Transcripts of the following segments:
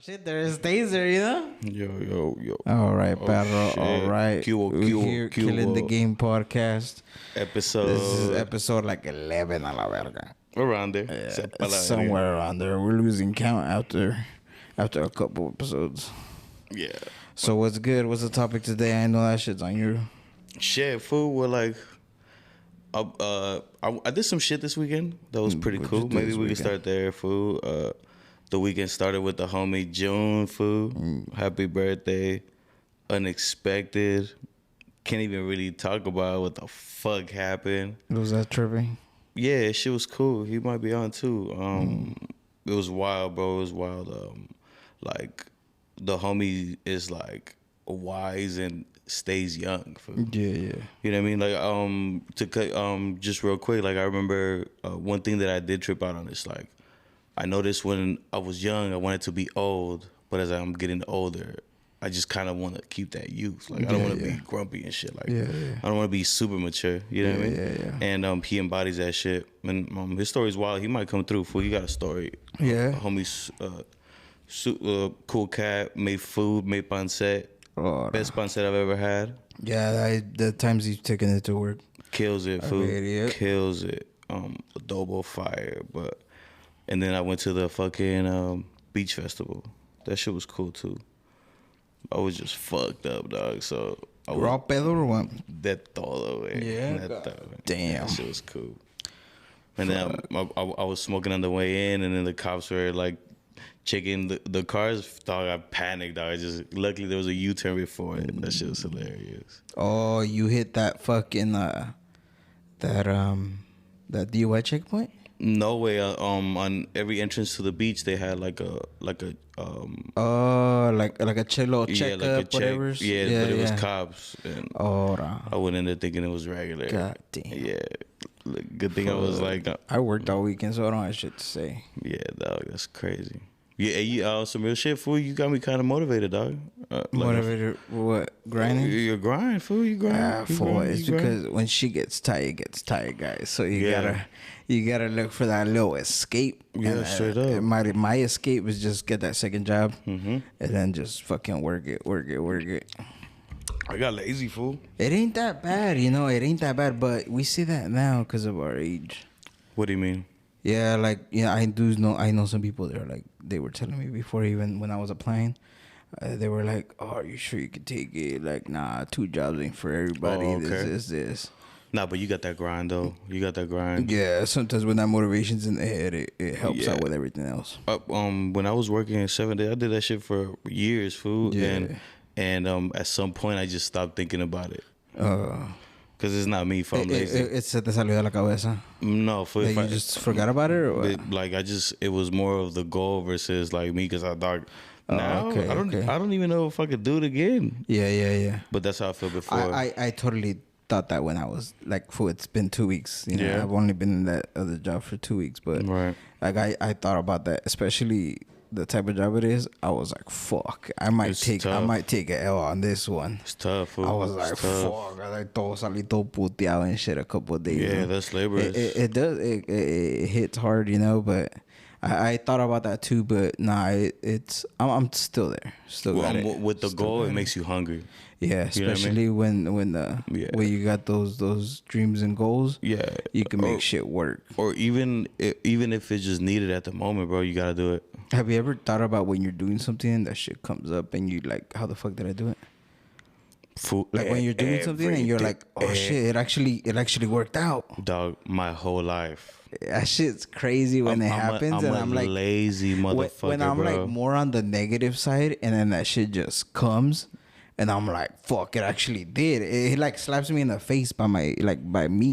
Shit, there stays there, you know? Yo. All right, Oh, perro. shit. All right. We're here, Killing the Game podcast. Episode. This is episode like 11 a la verga. Around there. Yeah, somewhere around there. We're losing count after a couple episodes. Yeah. So what's good? What's the topic today? I know that shit's on you. Shit, food. We're like, I did some shit this weekend that was pretty What'd cool. you do Maybe this we can weekend? start there. Food. The weekend started with the homie June. Food. Happy birthday. Unexpected. Can't even really talk about what the fuck happened. Was that tripping? Yeah, shit was cool. He might be on too. It was wild, bro. It was wild. Like the homie is like wise and stays young. Fool. Yeah. You know what I mean? Like to cut just real quick. Like I remember one thing that I did trip out on is like I noticed when I was young I wanted to be old, but as I'm getting older, I just kind of want to keep that youth. Like I don't want to be grumpy and shit. Like I don't want to be super mature. You know what I mean? Yeah. And he embodies that shit. And his story's wild. He might come through. Fool, he got a story. Yeah. Homie's cool cat. Made food. Made pancet. Oh, Best pancet I've ever had. yeah, the times he's taking it to work. Kills it. I Food. made it. Kills it. Adobo fire. And then I went to the fucking beach festival. That shit was cool too. I was just fucked up, dog. So I Raw was pedo or what? de todo, güey. Yeah, damn. That shit was cool. And then I was smoking on the way in, and then the cops were like checking the cars. Dog, I panicked, dog. Luckily there was a U-turn before it. That shit was hilarious. Oh, you hit that fucking that DUI checkpoint? No way. On every entrance to the beach, they had like a Oh, like a chillo checkup, whatever. Yeah, but it was cops, and Oh, I went in there thinking it was regular. God damn. Yeah, good thing I was like, I worked all weekend, so I don't have shit to say. yeah, dog, that's crazy. Yeah, you some real shit, fool. You got me kind of motivated, dog. Motivated what? Grinding? You're grind, fool. You grind. You For grind, it's you grind. because when she gets tired, guys. So you gotta look for that little escape. Yeah, And, straight up. My escape is just get that second job, Mhm. and then just fucking work it. I got lazy, fool. It ain't that bad, you know. It ain't that bad, but we see that now because of our age. What do you mean? Yeah, like I know some people that are like they were telling me before, even when I was applying, they were like, "Oh, are you sure you could take it?" Like, nah, 2 jobs ain't for everybody. Oh, okay. This. Nah, but you got that grind though. You got that grind. Yeah, sometimes when that motivation's in the head, it helps Yeah. out with everything else. When I was working in 7 days, I did that shit for years, fool. Yeah. And at some point, I just stopped thinking about it. Cause it's not me if I'm lazy. Se te salió de la cabeza. No, for Like if you I just forgot about it, or what? like it was more of the goal versus like me, cause I thought now okay, I okay. don't even know if I could do it again. Yeah. But that's how I felt before. I totally thought that when I was like, it's been 2 weeks. You know, Yeah. I've only been in that other job for 2 weeks, but Right. like I thought about that, especially the type of job it is. I was like, fuck, I might It's take an L on this one. It's tough. Fool. I was It's like, tough. fuck, I like todo salí todo puteado and shit a couple of days. Yeah, that's laborious. It does. It hits hard, you know. But I thought about that too. But nah, I'm still there. Still got it. With the Still goal, got it makes you hungry. Yeah, You know what I mean? especially when Yeah. when you got those dreams and goals. Yeah, You can make shit work. Or even if it's just needed at the moment, bro, you gotta do it. Have you ever thought about when you're doing something and that shit comes up and you like, how the fuck did I do it? Like when you're doing something and you're like, oh shit, it actually worked out. Dog, my whole life. That shit's crazy when it happens, and I'm like lazy motherfucker, when I'm bro. like more on the negative side, and then that shit just comes, and I'm like, fuck, it actually did. It like slaps me in the face by me,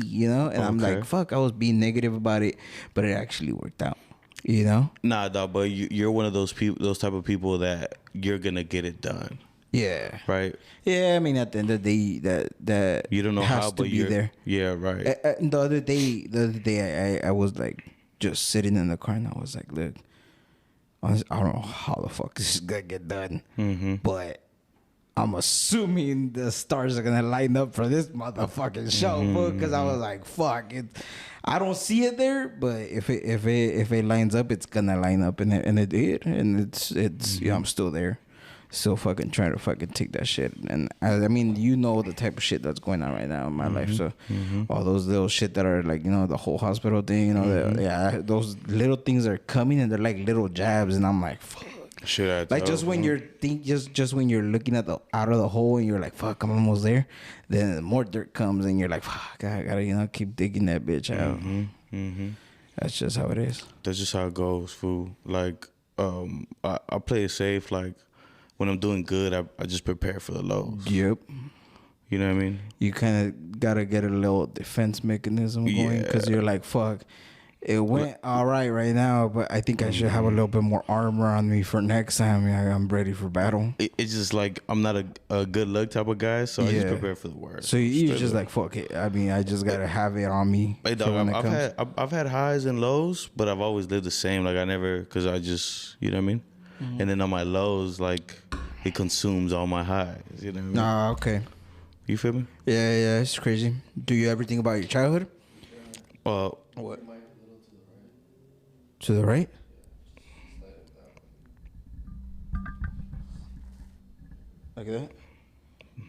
you know, and I'm Okay. like, fuck, I was being negative about it, but it actually worked out, you know. Nah, dog, but you're one of those people, those type of people that you're gonna get it done, Yeah, right? yeah. I mean, at the end of the day, that You don't know has how, to but be you're there. Yeah, right. The other day, I was like just sitting in the car, and I was like, look, I don't know how the fuck this is gonna get done, Mm-hmm. but I'm assuming the stars are gonna line up for this motherfucking show, because I was like, fuck it. I don't see it there, but if it lines up, it's gonna line up, and it did, and it's I'm still there, still fucking trying to fucking take that shit. And I mean, you know the type of shit that's going on right now in my life, so all those little shit that are like, the whole hospital thing, those little things are coming, and they're like little jabs, and I'm like, fuck. Like just when you're just when you're looking at the out of the hole and you're like, fuck, I'm almost there, then more dirt comes and you're like, fuck, I gotta keep digging that bitch out. That's just how it is. That's just how it goes, fool. Like I play it safe. Like when I'm doing good, I just prepare for the lows. Yep. You know what I mean? You kind of gotta get a little defense mechanism going, because you're like, fuck, it went all right now, but I think I should have a little bit more armor on me for next time. I'm ready for battle. It's just like I'm not a good luck type of guy, so I just prepare for the worst. So you're just like, fuck it. I mean, I just gotta have it on me. Hey, dog, I've had highs and lows, but I've always lived the same. Like I never, because I just, you know what I mean. And then on my lows, like it consumes all my highs. You know what I mean? Nah, okay. You feel me? Yeah, it's crazy. Do you ever think about your childhood? What? To the right? Like that?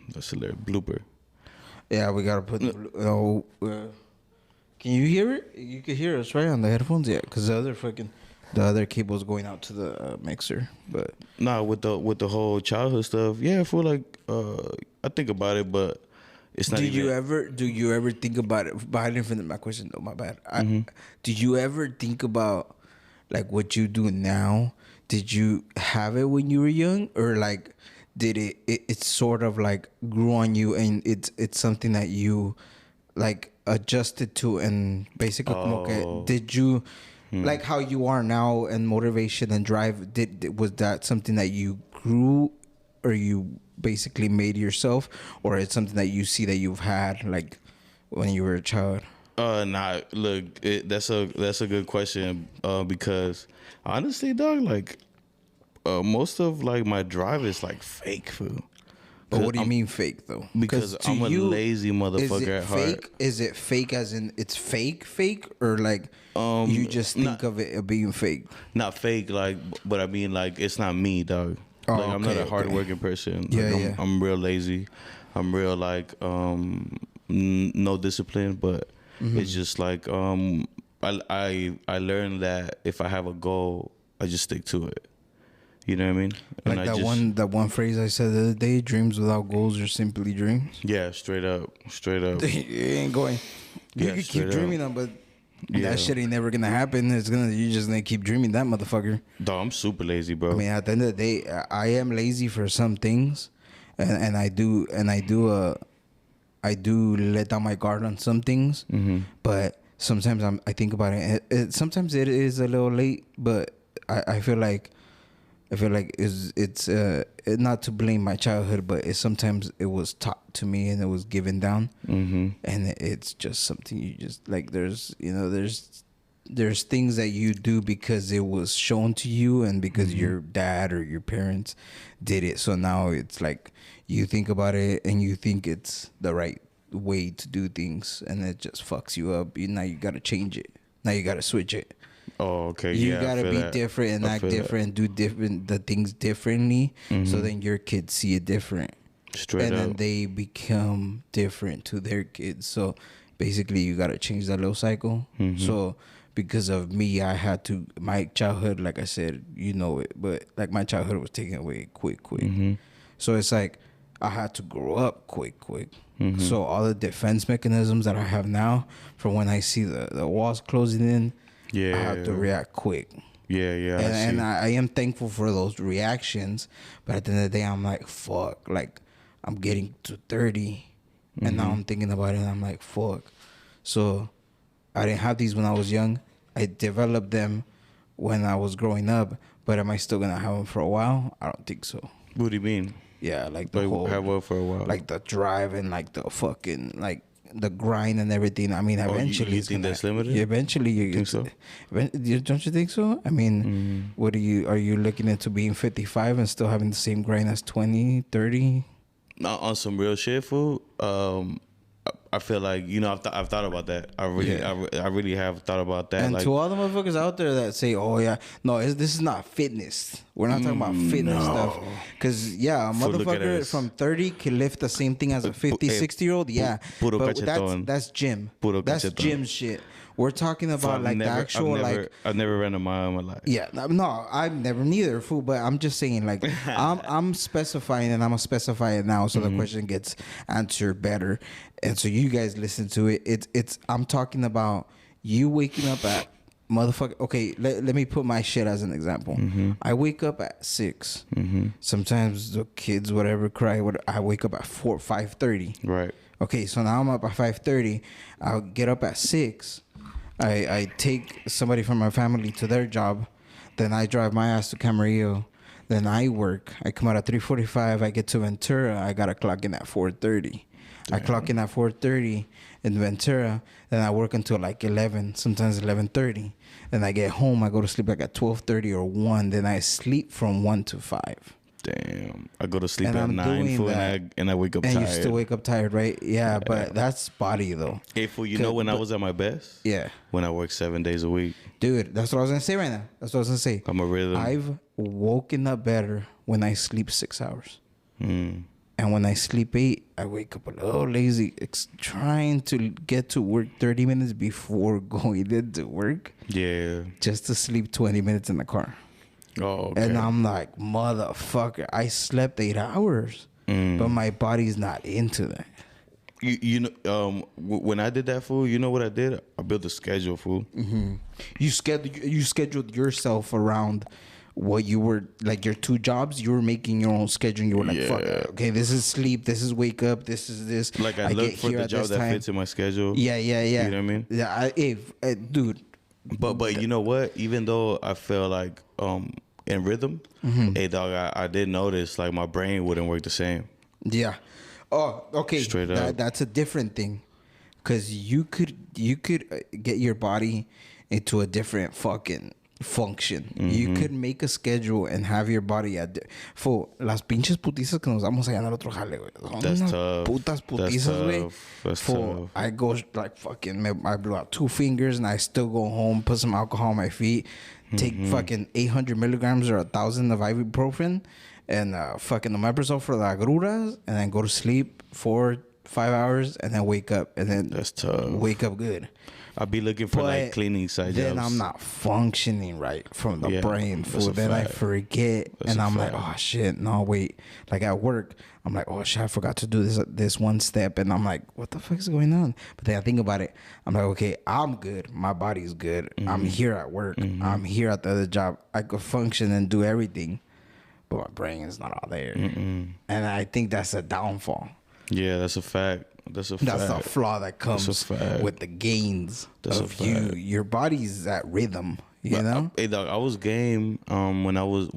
That's a little blooper. Yeah, we gotta put. Can you hear it? You can hear us right on the headphones, yeah. Because the other cable's going out to the mixer. But nah, with the whole childhood stuff, yeah, I feel like I think about it, but it's not. Do you ever think about it? But I didn't finish my question though. My bad. Do you ever think about like what you do now? Did you have it when you were young, or like did it sort of like grew on you, and it's something that you like adjusted to, and basically did you like how you are now and motivation and drive, was that something that you grew, or you basically made yourself, or it's something that you see that you've had like when you were a child? Nah, look, that's a good question, because honestly, dog, like most of like my drive is like fake, fool. But what do you mean fake though? Because I'm a lazy motherfucker at heart. Is it fake as in it's fake, or like you just think of it being fake? Not fake, like, but I mean like it's not me, dog. Like I'm not a hardworking person. Like, I'm real lazy. I'm real like no discipline, but it's just like I learned that if I have a goal, I just stick to it. You know what I mean? And like that one phrase I said the other day: "Dreams without goals are simply dreams." Yeah, straight up. It ain't going. You can keep dreaming them, but that shit ain't never gonna happen. You just gonna keep dreaming that motherfucker. Dog, I'm super lazy, bro. I mean, at the end of the day, I am lazy for some things, and I do let down my guard on some things. But sometimes I think about it. Sometimes it is a little late, but I feel like it's not to blame my childhood, but sometimes it was taught to me and it was given down, and it's just something you just like. There's things that you do because it was shown to you and because your dad or your parents did it. So now it's like you think about it and you think it's the right way to do things, and it just fucks you up. Now you got to change it. Now you got to switch it. Oh, okay. You gotta be different and act different, do the things differently, so then your kids see it different. Straight up. And then they become different to their kids. So basically, you gotta change that little cycle. So because of me, I had to. My childhood, like I said, you know it, but like my childhood was taken away quick. So it's like I had to grow up quick. So all the defense mechanisms that I have now, from when I see the walls closing in. I have to react quick. And I am thankful for those reactions, but at the end of the day, I'm like, fuck, like I'm getting to 30, and now I'm thinking about it, and I'm like, fuck. So I didn't have these when I was young. I developed them when I was growing up, but am I still gonna have them for a while? I don't think so. What do you mean? Yeah, like the whole have one for a while, like the drive and like the fucking like the grind and everything. I mean, eventually, you think that's limited? Eventually, you think so? Don't you think so? I mean, are you looking into being 55 and still having the same grind as 20, 30? On some real shit, fool. I feel like I've thought about that. I really have thought about that. And Like to all the motherfuckers out there that say, "Oh yeah, no, this is not fitness. We're not talking about fitness stuff." Because yeah, a Fool, look at motherfucker us. from 30 can lift the same thing as a 50, 60-year-old. Yeah, puro but cachetón. that's gym. Puro That's cachetón. gym shit. We're talking about like the actual like. I've never ran a mile in my life. Yeah, no, I've never neither, fool. But I'm just saying, like, I'm specifying, and I'm gonna specify it now, so the question gets answered better, and so you guys listen to it. It's. I'm talking about you waking up at motherfucker. Okay, let me put my shit as an example. I wake up at 6. Sometimes the kids, whatever, cry. I wake up at 5:30. Right. Okay, so now I'm up at 5:30. I'll get up at 6. I take somebody from my family to their job. Then I drive my ass to Camarillo. Then I work. I come out at 3:45. I get to Ventura. I got to clock in at 4:30. I clock in at 4:30 in Ventura. Then I work until like 11, sometimes 11:30. Then I get home. I go to sleep like at 12:30 or 1. Then I sleep from 1 to 5. Damn. I go to sleep And at I'm 9, fool, doing and I wake up And tired. you still wake up tired, right? Yeah, but that's body though. Hey, fool, you know when I was at my best? Yeah. When I worked 7 days a week. Dude, that's what I was gonna say right now. That's what I was gonna say. I'm a rhythm. I've woken up better when I sleep 6 hours. Mm. And when I sleep 8, I wake up a little lazy. It's trying to get to work 30 minutes before going into work. Yeah. Just to sleep 20 minutes in the car. Oh, okay. And I'm like, motherfucker, I slept 8 hours. But my body's not into that. When I did that, fool, you know what I did? I built a schedule, fool. You scheduled yourself around what you were, like your 2 jobs. You were making your own schedule. You were like, fuck it. Okay, this is sleep, this is wake up, this is this. Like I look for the job that fits in my schedule. Yeah. You know what I mean? Yeah, dude. But you know what? Even though I feel like in rhythm, hey dog, I did notice like my brain wouldn't work the same. Yeah. Oh, okay. Straight up. That's a different thing, because you could get your body into a different fucking function. You could make a schedule and have your body at for las pinches putizas que nos damos allá en el otro jale, güey. That's tough. Putas putizas, güey. That's For tough. I go like fucking, I blow out 2 fingers and I still go home, put some alcohol on my feet, take fucking 800 milligrams or 1,000 of ibuprofen and fucking omeprazole for the agruras, and then go to sleep 4-5 hours and then wake up, and then That's tough. wake up good. I'll be looking for like But cleaning side then jobs. I'm not functioning right from the Yeah, brain, that's fool. a Then I fact. forget, That's and a I'm like, fact. oh shit, no wait. Like at work, I'm like, oh shit, I forgot to do this one step, and I'm like, what the fuck is going on? But then I think about it, I'm like, okay, I'm good. My body's good. I'm here at work. I'm here at the other job. I could function and do everything, but my brain is not all there, and I think that's a downfall. Yeah, that's a fact. That's a fact. That's the flaw that comes That's a fact. with the gains That's a of you. fact. Your body's at rhythm, you know. Hey dog, I was game when I was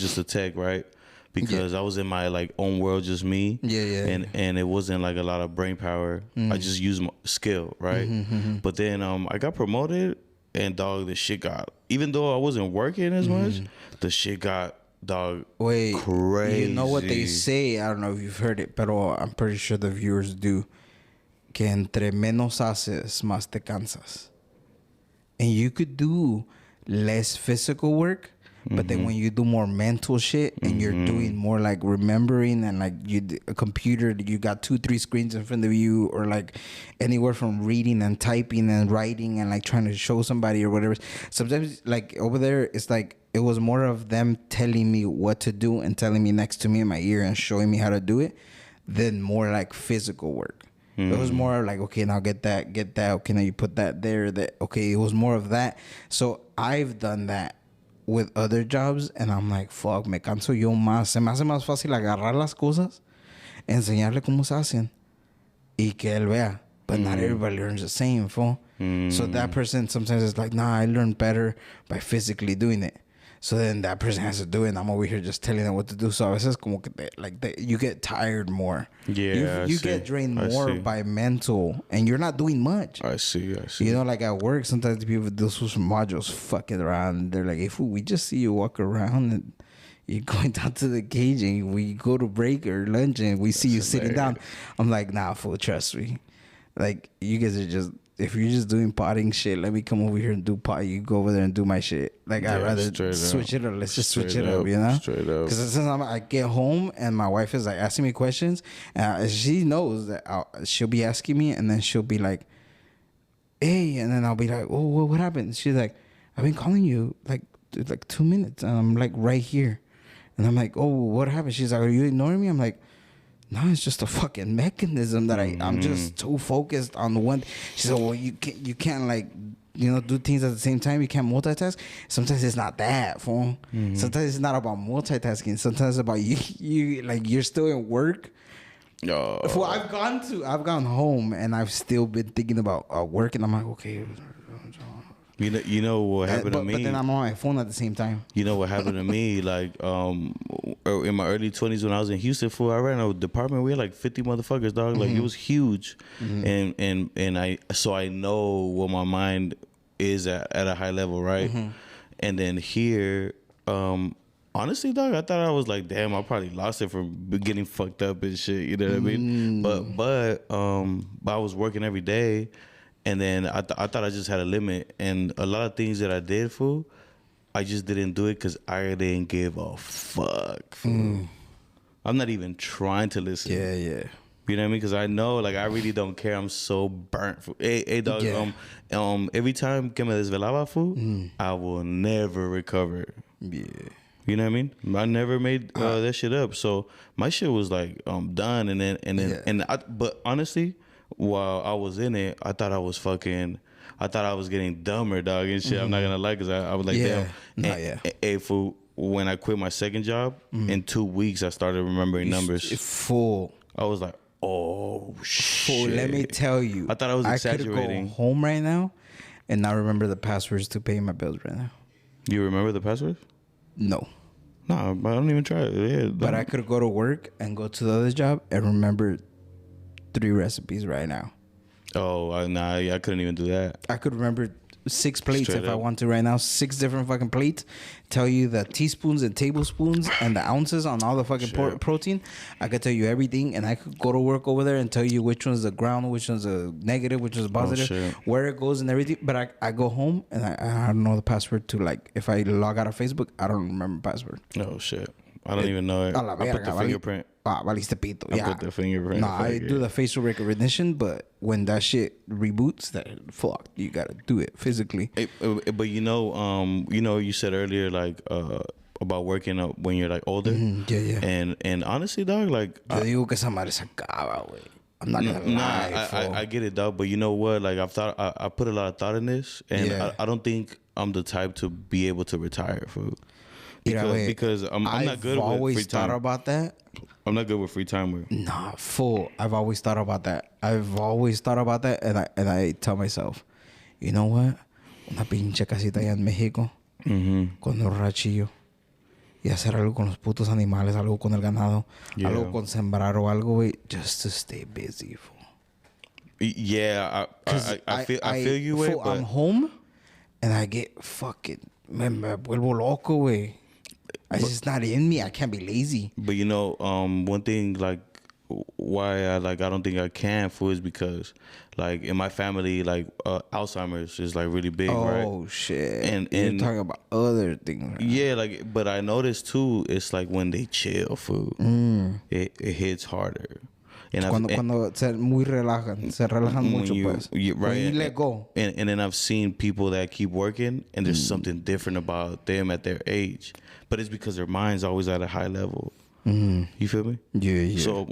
just a tech, right? Because I was in my like own world, just me. Yeah. And it wasn't like a lot of brain power. I just used my skill, right? But then I got promoted, and dog, the shit got. Even though I wasn't working as much, the shit got. Dog, Wait, crazy. you know what they say? I don't know if you've heard it, but I'm pretty sure the viewers do. Que entre menos haces, más te cansas. And you could do less physical work, but then when you do more mental shit and you're doing more like remembering, and like a computer, you got 2-3 screens in front of you, or like anywhere from reading and typing and writing and like trying to show somebody or whatever. Sometimes like over there, it's like it was more of them telling me what to do and telling me next to me in my ear and showing me how to do it than more like physical work. It was more like, okay, now get that. Okay, now you put that there. Okay, it was more of that. So I've done that with other jobs, and I'm like, fuck, me canso yo más. Se me hace más fácil agarrar las cosas, enseñarle cómo se hacen, y que él vea. But not everybody learns the same, fool. So that person sometimes is like, nah, I learned better by physically doing it. So then that person has to do it, and I'm over here just telling them what to do. So a veces como que you get tired more. Yeah, you get drained more by mental, and you're not doing much. I see. You know, like at work, sometimes people do some modules fucking around. They're like, hey, fool, we just see you walk around, and you're going down to the cage and we go to break or lunch and we see you sitting down. I'm like, nah, fool, trust me. Like, you guys are just, if you're just doing potting shit, let me come over here and do pot. You go over there and do my shit. Like, I'd rather switch it up. Let's just switch it up, you know? Straight up. Because sometimes I get home and my wife is like asking me questions, and she knows that she'll be asking me, and then she'll be like, hey, and then I'll be like, oh, what happened? She's like, I've been calling you like 2 minutes, and I'm like right here. And I'm like, oh, what happened? She's like, are you ignoring me? I'm like, no, it's just a fucking mechanism that I'm just too focused on the one. She said, well, you can't like, you know, do things at the same time. You can't multitask. Sometimes it's not that, fool. Sometimes it's not about multitasking. Sometimes it's about you like you're still in work. Oh. Fool, I've gone home and I've still been thinking about work, and I'm like, okay. You know what happened to me? But then I'm on my phone at the same time. You know what happened to me? Like, in my early 20s when I was in Houston, I ran a department. We had like 50 motherfuckers, dog. Like, it was huge. And I know what my mind is at a high level, right? And then here, honestly, dog, I thought I was like, damn, I probably lost it from getting fucked up and shit. You know what I mean? But I was working every day. And then I thought I just had a limit. And a lot of things that I did, fool, I just didn't do it because I didn't give a fuck, fool. I'm not even trying to listen. Yeah. You know what I mean? Because I know, like, I really don't care. I'm so burnt. Fool. Hey, dog, every time que me desvelaba, fool, I will never recover. Yeah. You know what I mean? I never made that shit up. So my shit was like done. But honestly, while I was in it, I thought I was getting dumber, dog, and shit. I'm not gonna lie, because I was like, damn. Hey, fool, when I quit my second job, in 2 weeks, I started remembering numbers. Full. I was like, oh, shit. Fool, let me tell you. I thought I was exaggerating. I could go home right now and not remember the passwords to pay my bills right now. You remember the passwords? No. No, I don't even try it. Yeah, but I could go to work and go to the other job and remember 3 recipes right now. Oh, I couldn't even do that. I could remember 6 plates if I want to right now. 6 different fucking plates. Tell you the teaspoons and tablespoons and the ounces on all the fucking protein. I could tell you everything, and I could go to work over there and tell you which one's the ground, which one's a negative, which one's positive, where it goes and everything. But I go home and I don't know the password to, like, if I log out of Facebook, I don't remember the password. Oh shit. I don't even know it. I put the fingerprint. Valiste pito. I put the fingerprint. No, I do the facial recognition, but when that shit reboots, fuck, you gotta do it physically. But you said earlier, like, about working up when you're like older. Yeah. And honestly, dog, like, yo digo que esa madre se acaba, güey. I'm not gonna lie. I get it, dog. But you know what? Like, I put a lot of thought in this, and I don't think I'm the type to be able to retire, fool. Because I'm not good with free time. I've always thought about that. I'm not good with free time. Nah, fool. I've always thought about that. And I tell myself, you know what? Una pinche casita allá en México con un rachillo y hacer algo con los putos animales, algo con el ganado, algo con sembrar o algo, güey, just to stay busy, fool. Yeah, I feel you, güey. Fool, I'm home and I get fucking, me vuelvo loco, güey. It's just not in me. I can't be lazy. But you know, one thing, like, why I don't think I can, fool, is because, like, in my family, like, Alzheimer's is like really big, right? Oh shit! And you're talking about other things. Right? Yeah, like, but I noticed too, it's like when they chill, fool, it hits harder. And cuando se relajan mucho, pues. Right. When you let go. And then I've seen people that keep working, and there's something different about them at their age, but it's because their mind's always at a high level. You feel me? Yeah. So,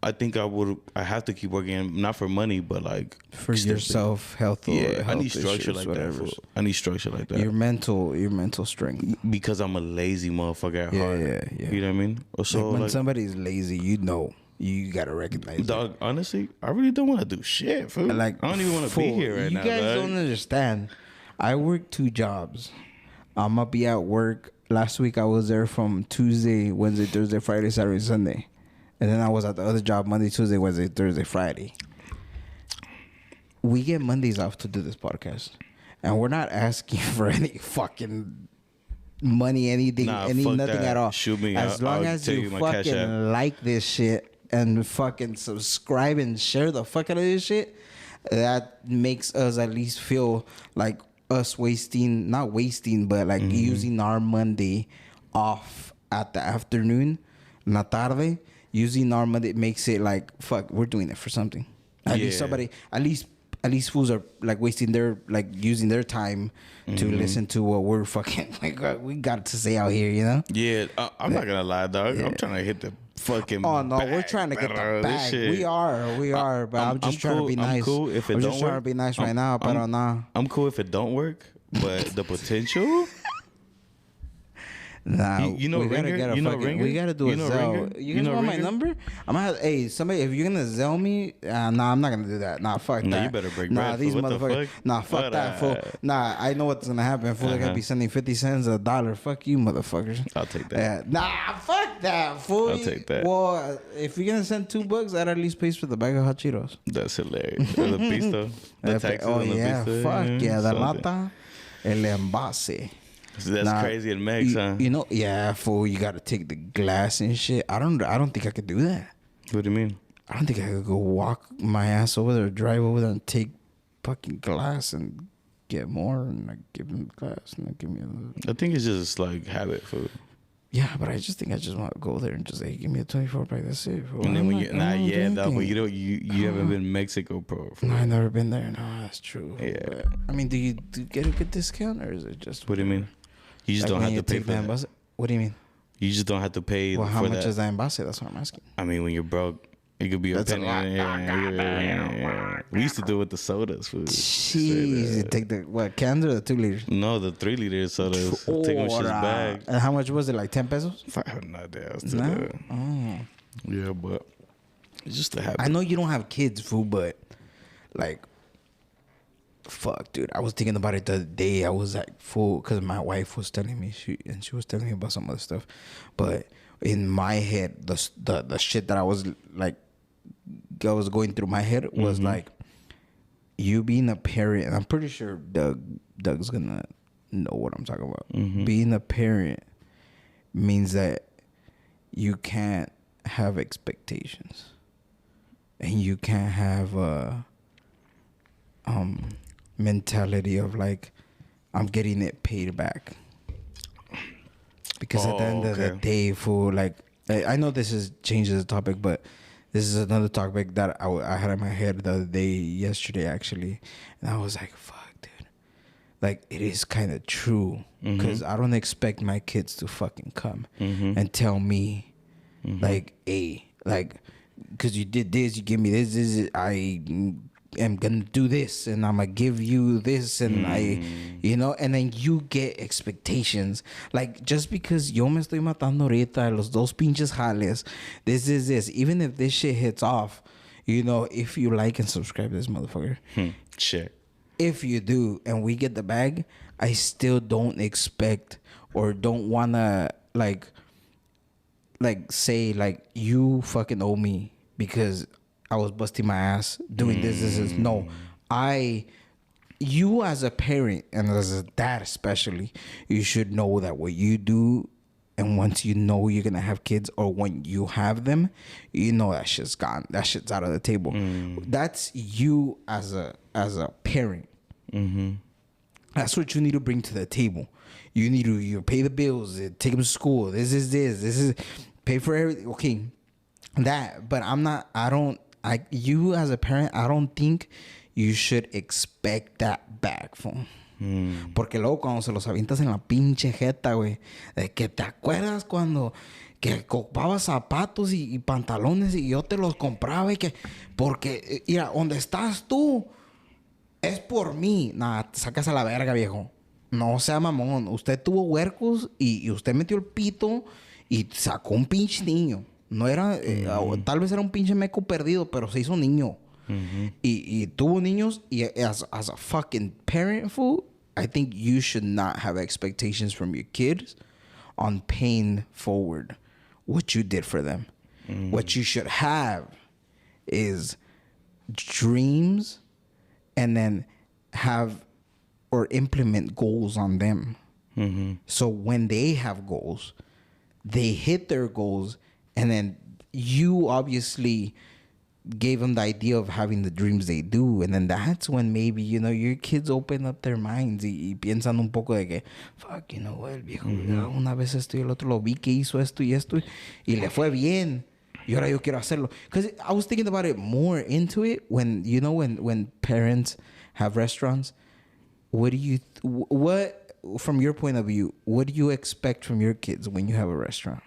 I think I have to keep working, not for money, but like for yourself, health. I need structure like whatever. That. I need structure like that. Your mental strength. Because I'm a lazy motherfucker at heart. Yeah. You know what I mean? So like when somebody's lazy, you gotta recognize dog, honestly, I really don't want to do shit, fool. Like, I don't even want to be here right now. You guys don't understand. I work 2 jobs. I'm gonna be at work. Last week I was there from Tuesday, Wednesday, Thursday, Friday, Saturday, Sunday. And then I was at the other job Monday, Tuesday, Wednesday, Thursday, Friday. We get Mondays off to do this podcast. And we're not asking for any fucking money, anything, Nah, nothing fuck that. at all. Shoot me. As long as tell you my Cash App. fucking like this shit and fucking subscribe and share the fuck out of this shit, that makes us at least feel like us not wasting, but like using our Monday off at the afternoon, la tarde, using our Monday makes it like, fuck, we're doing it for something. At least somebody, at least fools are like wasting their, like using their time to listen to what we're fucking, like, we got to say out here, you know? Yeah, I'm not gonna lie, dog. I'm trying to hit the fucking. Oh no, bag, we're trying to get the bag. Shit. We are, but I'm just trying cool. to be nice. I'm cool if it I'm don't just work. trying to be nice right now, but nah. I'm cool if it don't work, but the potential. Nah, you know we gotta Ringer? get a You know fucking. Ringer? We gotta do You a know Zelle. Ringer? You You guys know want my Ringer? number? I'm gonna have. Hey, somebody, if you're gonna Zelle me, nah, I'm not gonna do that. Nah, fuck Nah, that. you better break Nah, bread, these fool. What the motherfuckers. fuck? Nah, fuck What that, fool. Nah, I know what's gonna happen. Fool, they're gonna be sending 50 cents, $1. Fuck you, motherfuckers. I'll take that. Nah, fuck that, fool. I'll take that. Well, if you're gonna send $2, that at least pays for the bag of hot Cheetos. That's hilarious. Or the pisto, the taxes on the pisto. Fuck yeah, the something. lata, el envase. So that's crazy in Mex, huh? You know, yeah, fool. You gotta take the glass and shit. I don't think I could do that. What do you mean? I don't think I could go walk my ass over there, drive over there, and take fucking glass and get more, and like give him glass and then give me another. I think it's just like habit food. Yeah, but I just think I just want to go there and just say, give me a 24 pack. That's it. Fool. And then when you but you don't you haven't been in Mexico, bro. No, I've never been there. No, that's true. Yeah. But, I mean, do you get a good discount, or is it just? What do you mean? You just like don't when have to you pay take for the that. envase? What do you mean? You just don't have to pay Well, how for much that. is the envase? That's what I'm asking. I mean, when you're broke, it could be That's a penny. lot. Yeah. We used to do it with the sodas, food. Jeez, you take the what cans or the 2 liters? No, the 3 liter sodas. Take them shit's bag. And how much was it? Like 10 pesos? I have no idea. No? Oh. Yeah, but it's just a habit. I know you don't have kids, fool, but like, fuck, dude. I was thinking about it the other day. I was like, fool, because my wife was telling me, she was telling me about some other stuff. But in my head, the shit that I was like, I was going through my head was like, you being a parent, and I'm pretty sure Doug's gonna know what I'm talking about. Being a parent means that you can't have expectations, and you can't have a mentality of like, I'm getting it paid back, because at the end of the day, fool, like, I know this is changes the topic, but this is another topic that I had in my head the other day, yesterday actually, and I was like, fuck, dude, like, it is kind of true, because I don't expect my kids to fucking come and tell me like, hey, like, because you did this, you give me this, I am gonna do this, and I'm gonna give you this, and I, you know, and then you get expectations. Like, just because yo me estoy matando ahorita, los dos pinches jales, this is this. Even if this shit hits off, you know, if you like and subscribe to this motherfucker, Shit. if you do, and we get the bag, I still don't expect or don't wanna like say like, you fucking owe me because I was busting my ass doing this. No, you as a parent and as a dad especially, you should know that what you do, and once you know you're gonna have kids, or when you have them, you know that shit's gone. That shit's out of the table. That's you as a parent. That's what you need to bring to the table. You need to pay the bills, take them to school. This is pay for everything. Okay, that. But you as a parent, I don't think you should expect that back from. Porque luego cuando se los avientas en la pinche jeta, güey, de que te acuerdas cuando que comprabas zapatos y pantalones y yo te los compraba, y que porque mira, donde estás tú es por mí. Nada, te sacas a la verga, viejo. No sea mamón. Usted tuvo huercos y usted metió el pito y sacó un pinche niño. No era... tal vez era un pinche meco perdido, pero se hizo niño. Y tuvo niños. Y as a fucking parent, fool, I think you should not have expectations from your kids on paying forward what you did for them. What you should have is dreams, and then have or implement goals on them. So when they have goals, they hit their goals, and then you obviously gave them the idea of having the dreams they do, and then that's when maybe, you know, your kids open up their minds y piensan un poco de que fuck, you know what, el viejo una vez esto y el otro lo vi que hizo esto y le fue bien y ahora yo quiero hacerlo. Because I was thinking about it more into it when, you know, when parents have restaurants. What do you what from your point of view, what do you expect from your kids when you have a restaurant?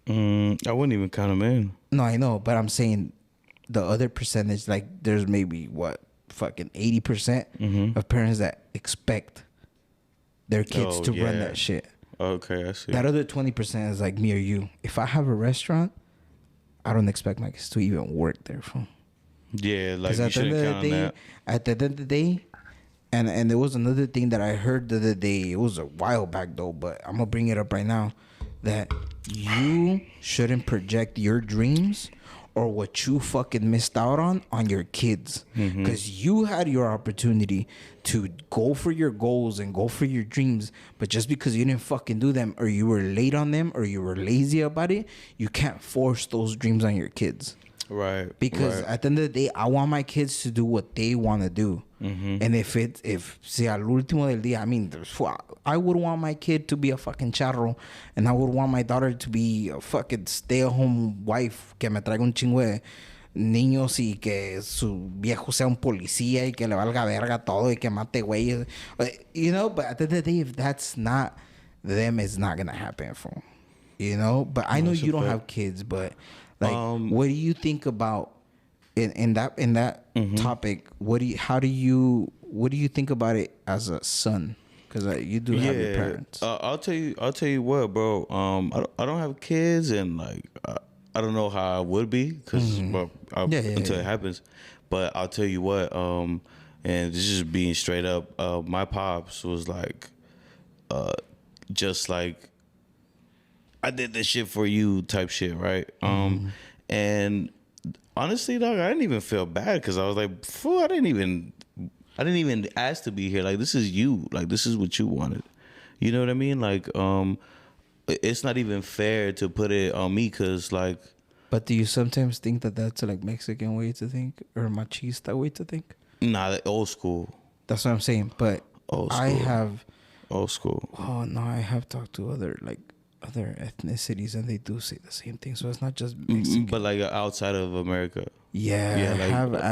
I wouldn't even count them in. No, I know, but I'm saying the other percentage, like there's maybe what, fucking 80% of parents that expect their kids to run that shit. Okay, I see. That other 20% is like me or you. If I have a restaurant, I don't expect my kids to even work there. Yeah, like you shouldn't count on that. At the end of the day, and there was another thing that I heard the other day. It was a while back though, but I'm gonna bring it up right now. That you shouldn't project your dreams or what you fucking missed out on your kids. Because you had your opportunity to go for your goals and go for your dreams, but just because you didn't fucking do them, or you were late on them, or you were lazy about it, you can't force those dreams on your kids. Right. Because at the end of the day, I want my kids to do what they want to do. And if si al último del día, I mean, I would want my kid to be a fucking charro, and I would want my daughter to be a fucking stay-at-home wife que me traiga un chingo de niños y que su viejo sea un policía y que le valga verga todo y que mate güeyes. You know, but at the end of the day, if that's not them, it's not gonna happen for them. You know? But I know you don't have kids, but like, what do you think about in that topic? What do you think about it as a son? Because you do have your parents. I'll tell you what, bro. I don't have kids, and like I don't know how I would be because until it happens. But I'll tell you what. And this is being straight up. My pops was like, just like, I did this shit for you type shit, right? And honestly, dog, I didn't even feel bad because I was like, fool, I didn't even ask to be here. Like, this is you. Like, this is what you wanted. You know what I mean? Like, it's not even fair to put it on me because, like. But do you sometimes think that that's a like Mexican way to think or machista way to think? Nah, old school. That's what I'm saying. But old school. I have old school. Oh no, I have talked to other ethnicities and they do say the same thing. So it's not just Mexican. But like outside of America. Yeah, like,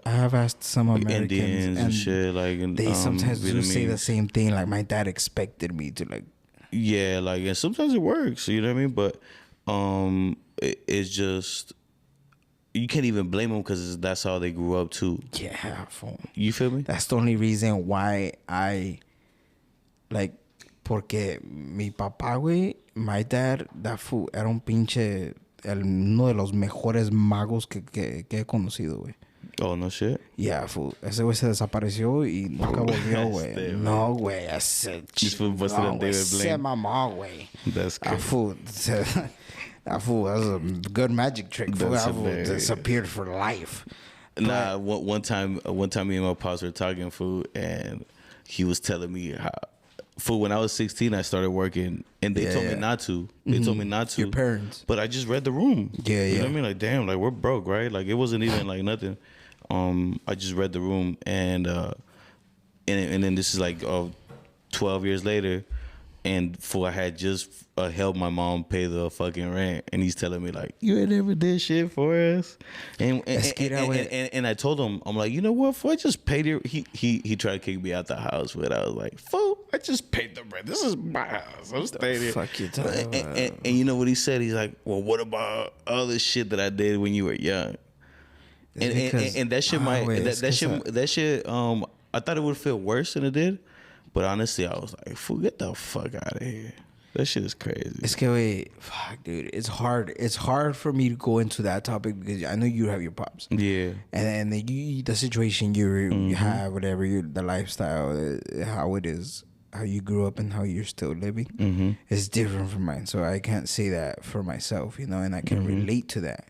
I have asked some like Americans Indians and shit. Like, and, they sometimes do say the same thing. Like my dad expected me to like. Yeah, like, and sometimes it works. You know what I mean? But it's just you can't even blame them because that's how they grew up too. Yeah, you feel me? That's the only reason why I like. Porque mi papá, güey, my dad, era un pinche, uno de los mejores magos que he conocido, güey. Oh, no shit? Yeah, ese güey se desapareció y nunca volvió, güey. No, güey, ese se mamó, güey. That's good. That fool was a good magic trick. That fool disappeared for life. Nah, one time me and my pops were talking, food, and he was telling me how, when I was 16, I started working, and they told me not to. They told me not to. Your parents. But I just read the room. Yeah, You know what I mean? Like, damn, like, we're broke, right? Like, it wasn't even, like, nothing. I just read the room, and then this is, like, 12 years later, and I had just helped my mom pay the fucking rent, and he's telling me, like, you ain't never did shit for us. And I told him, I'm like, you know what, fool, I just paid it. He tried to kick me out the house, but I was like, fool, I just paid the rent. This is my house. I'm staying here. Fuck you, and you know what he said? He's like, well, what about all the shit that I did when you were young? And that shit that shit I thought it would feel worse than it did, but honestly, I was like, fool, get the fuck out of here. That shit is crazy. It's wait, fuck, dude. It's hard. It's hard for me to go into that topic because I know you have your pops. Yeah. And then the situation you have, whatever the lifestyle, how it is, how you grew up and how you're still living, is different from mine. So I can't say that for myself, you know, and I can relate to that.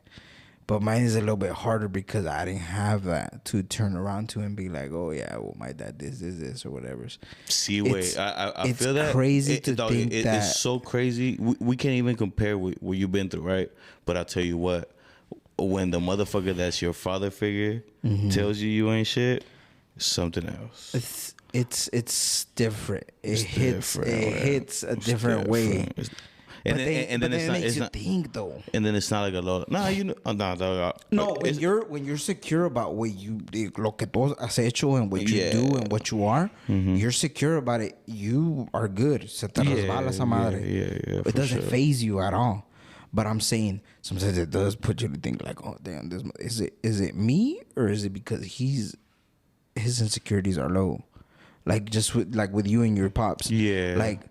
But mine is a little bit harder because I didn't have that to turn around to and be like, oh yeah, well my dad this or whatever. See, wait, I It's feel that crazy to dog, think that it's so crazy. We can't even compare what you've been through, right? But I'll tell you what, when the motherfucker that's your father figure tells you ain't shit, it's something else. it's different. It's different, It man. hits a It's different way. different. But And then then it's it not makes it's you not think though. and then it's not like a lot. Nah, you know, nah, dog. No, It's, when you're secure about what you lo que tú has hecho and what you Yeah. do and what you are, you're secure about it. You are good. Se te resbala esa madre. yeah, It for doesn't sure. phase you at all. But I'm saying sometimes it does put you to think like, oh damn, is it me or is it because his insecurities are low, like just with you and your pops, Yeah. like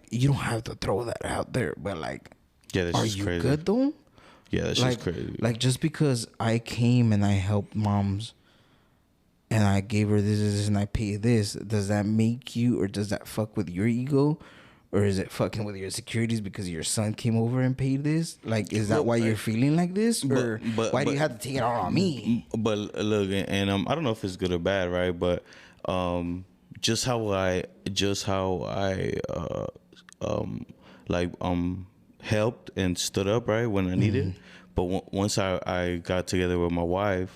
you don't have to throw that out there, but like, Yeah, that's are just you crazy. good though? Yeah, that's Like, just crazy. like just because I came and I helped moms and I gave her this and I paid this, does that make you or does that fuck with your ego? Or is it fucking with your insecurities because your son came over and paid this? Like, is that why you're feeling like this? Or why do you have to take it all on me? But look, and I don't know if it's good or bad, right? But just how I like helped and stood up, right, when I needed. But once I got together with my wife,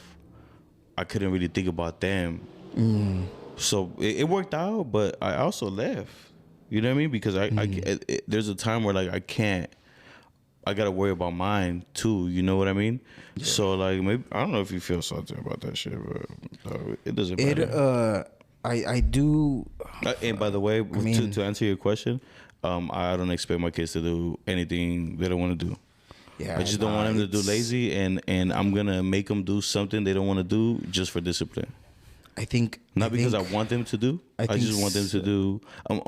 I couldn't really think about them. So it worked out, but I also left. You know what I mean? Because there's a time where like I gotta worry about mine too. You know what I mean? Yeah. So like maybe I don't know if you feel something about that shit, but it doesn't matter. I do. And by the way, I mean, to answer your question, I don't expect my kids to do anything they don't want to do. Yeah, I just don't want them to do lazy, and I'm gonna make them do something they don't want to do just for discipline. I think not because I want them to do. I just want them to do.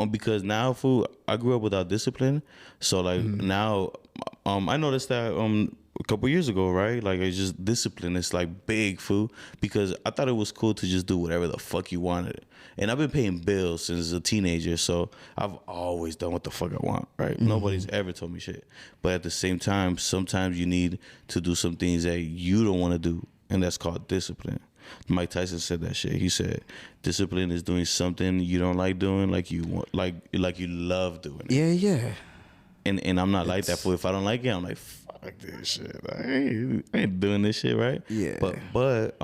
Because now, fool, I grew up without discipline. So like now, I noticed that a couple years ago, right? Like it's just discipline. It's like big, fool. Because I thought it was cool to just do whatever the fuck you wanted. And I've been paying bills since a teenager, so I've always done what the fuck I want, right? Nobody's ever told me shit. But at the same time, sometimes you need to do some things that you don't want to do, and that's called discipline. Mike Tyson said that shit. He said, "Discipline is doing something you don't like doing, like you want, like you love doing it." Yeah. And I'm not like that. For if I don't like it, I'm like, fuck this shit. I ain't doing this shit, right? Yeah. But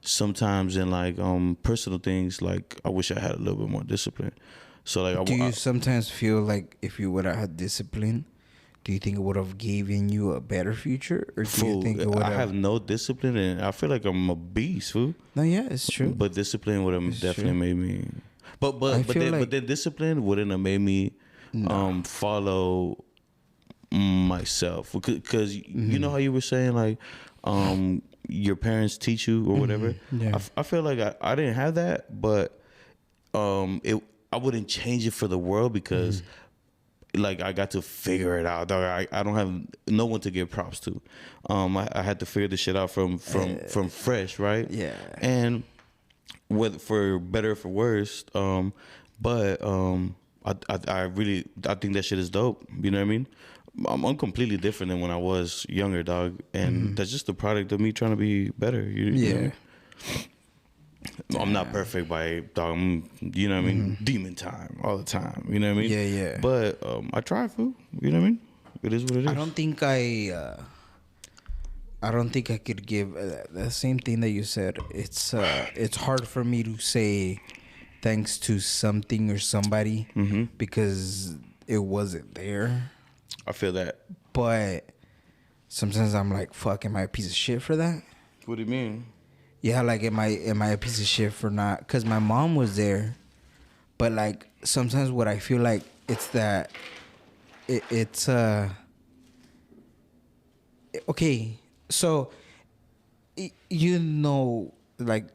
sometimes in like personal things, like I wish I had a little bit more discipline. So like, do you sometimes feel like if you would have had discipline, do you think it would have given you a better future, or do you think it would have? I have no discipline, and I feel like I'm a beast, fool. No, yeah, it's true. But discipline would have definitely made me. But then discipline wouldn't have made me follow myself, because you know how you were saying like your parents teach you or whatever. Yeah. I feel like I didn't have that, but I wouldn't change it for the world, because like I got to figure it out, dog. I don't have no one to give props to. I had to figure this shit out from fresh, right? Yeah. And whether for better or for worse, but I think that shit is dope. You know what I mean? I'm completely different than when I was younger, dog, and that's just the product of me trying to be better. You know what I mean? I'm not perfect by dog. You know what I mean? Demon time all the time. You know what I mean? Yeah. But I try, fool. You know what I mean? It is what it is. I don't think I could give the same thing that you said. It's hard for me to say thanks to something or somebody because it wasn't there. I feel that. But sometimes I'm like, fuck, am I a piece of shit for that? What do you mean? Yeah, like am I a piece of shit for not? Because my mom was there, but like sometimes what I feel like it's that it's okay. So you know, like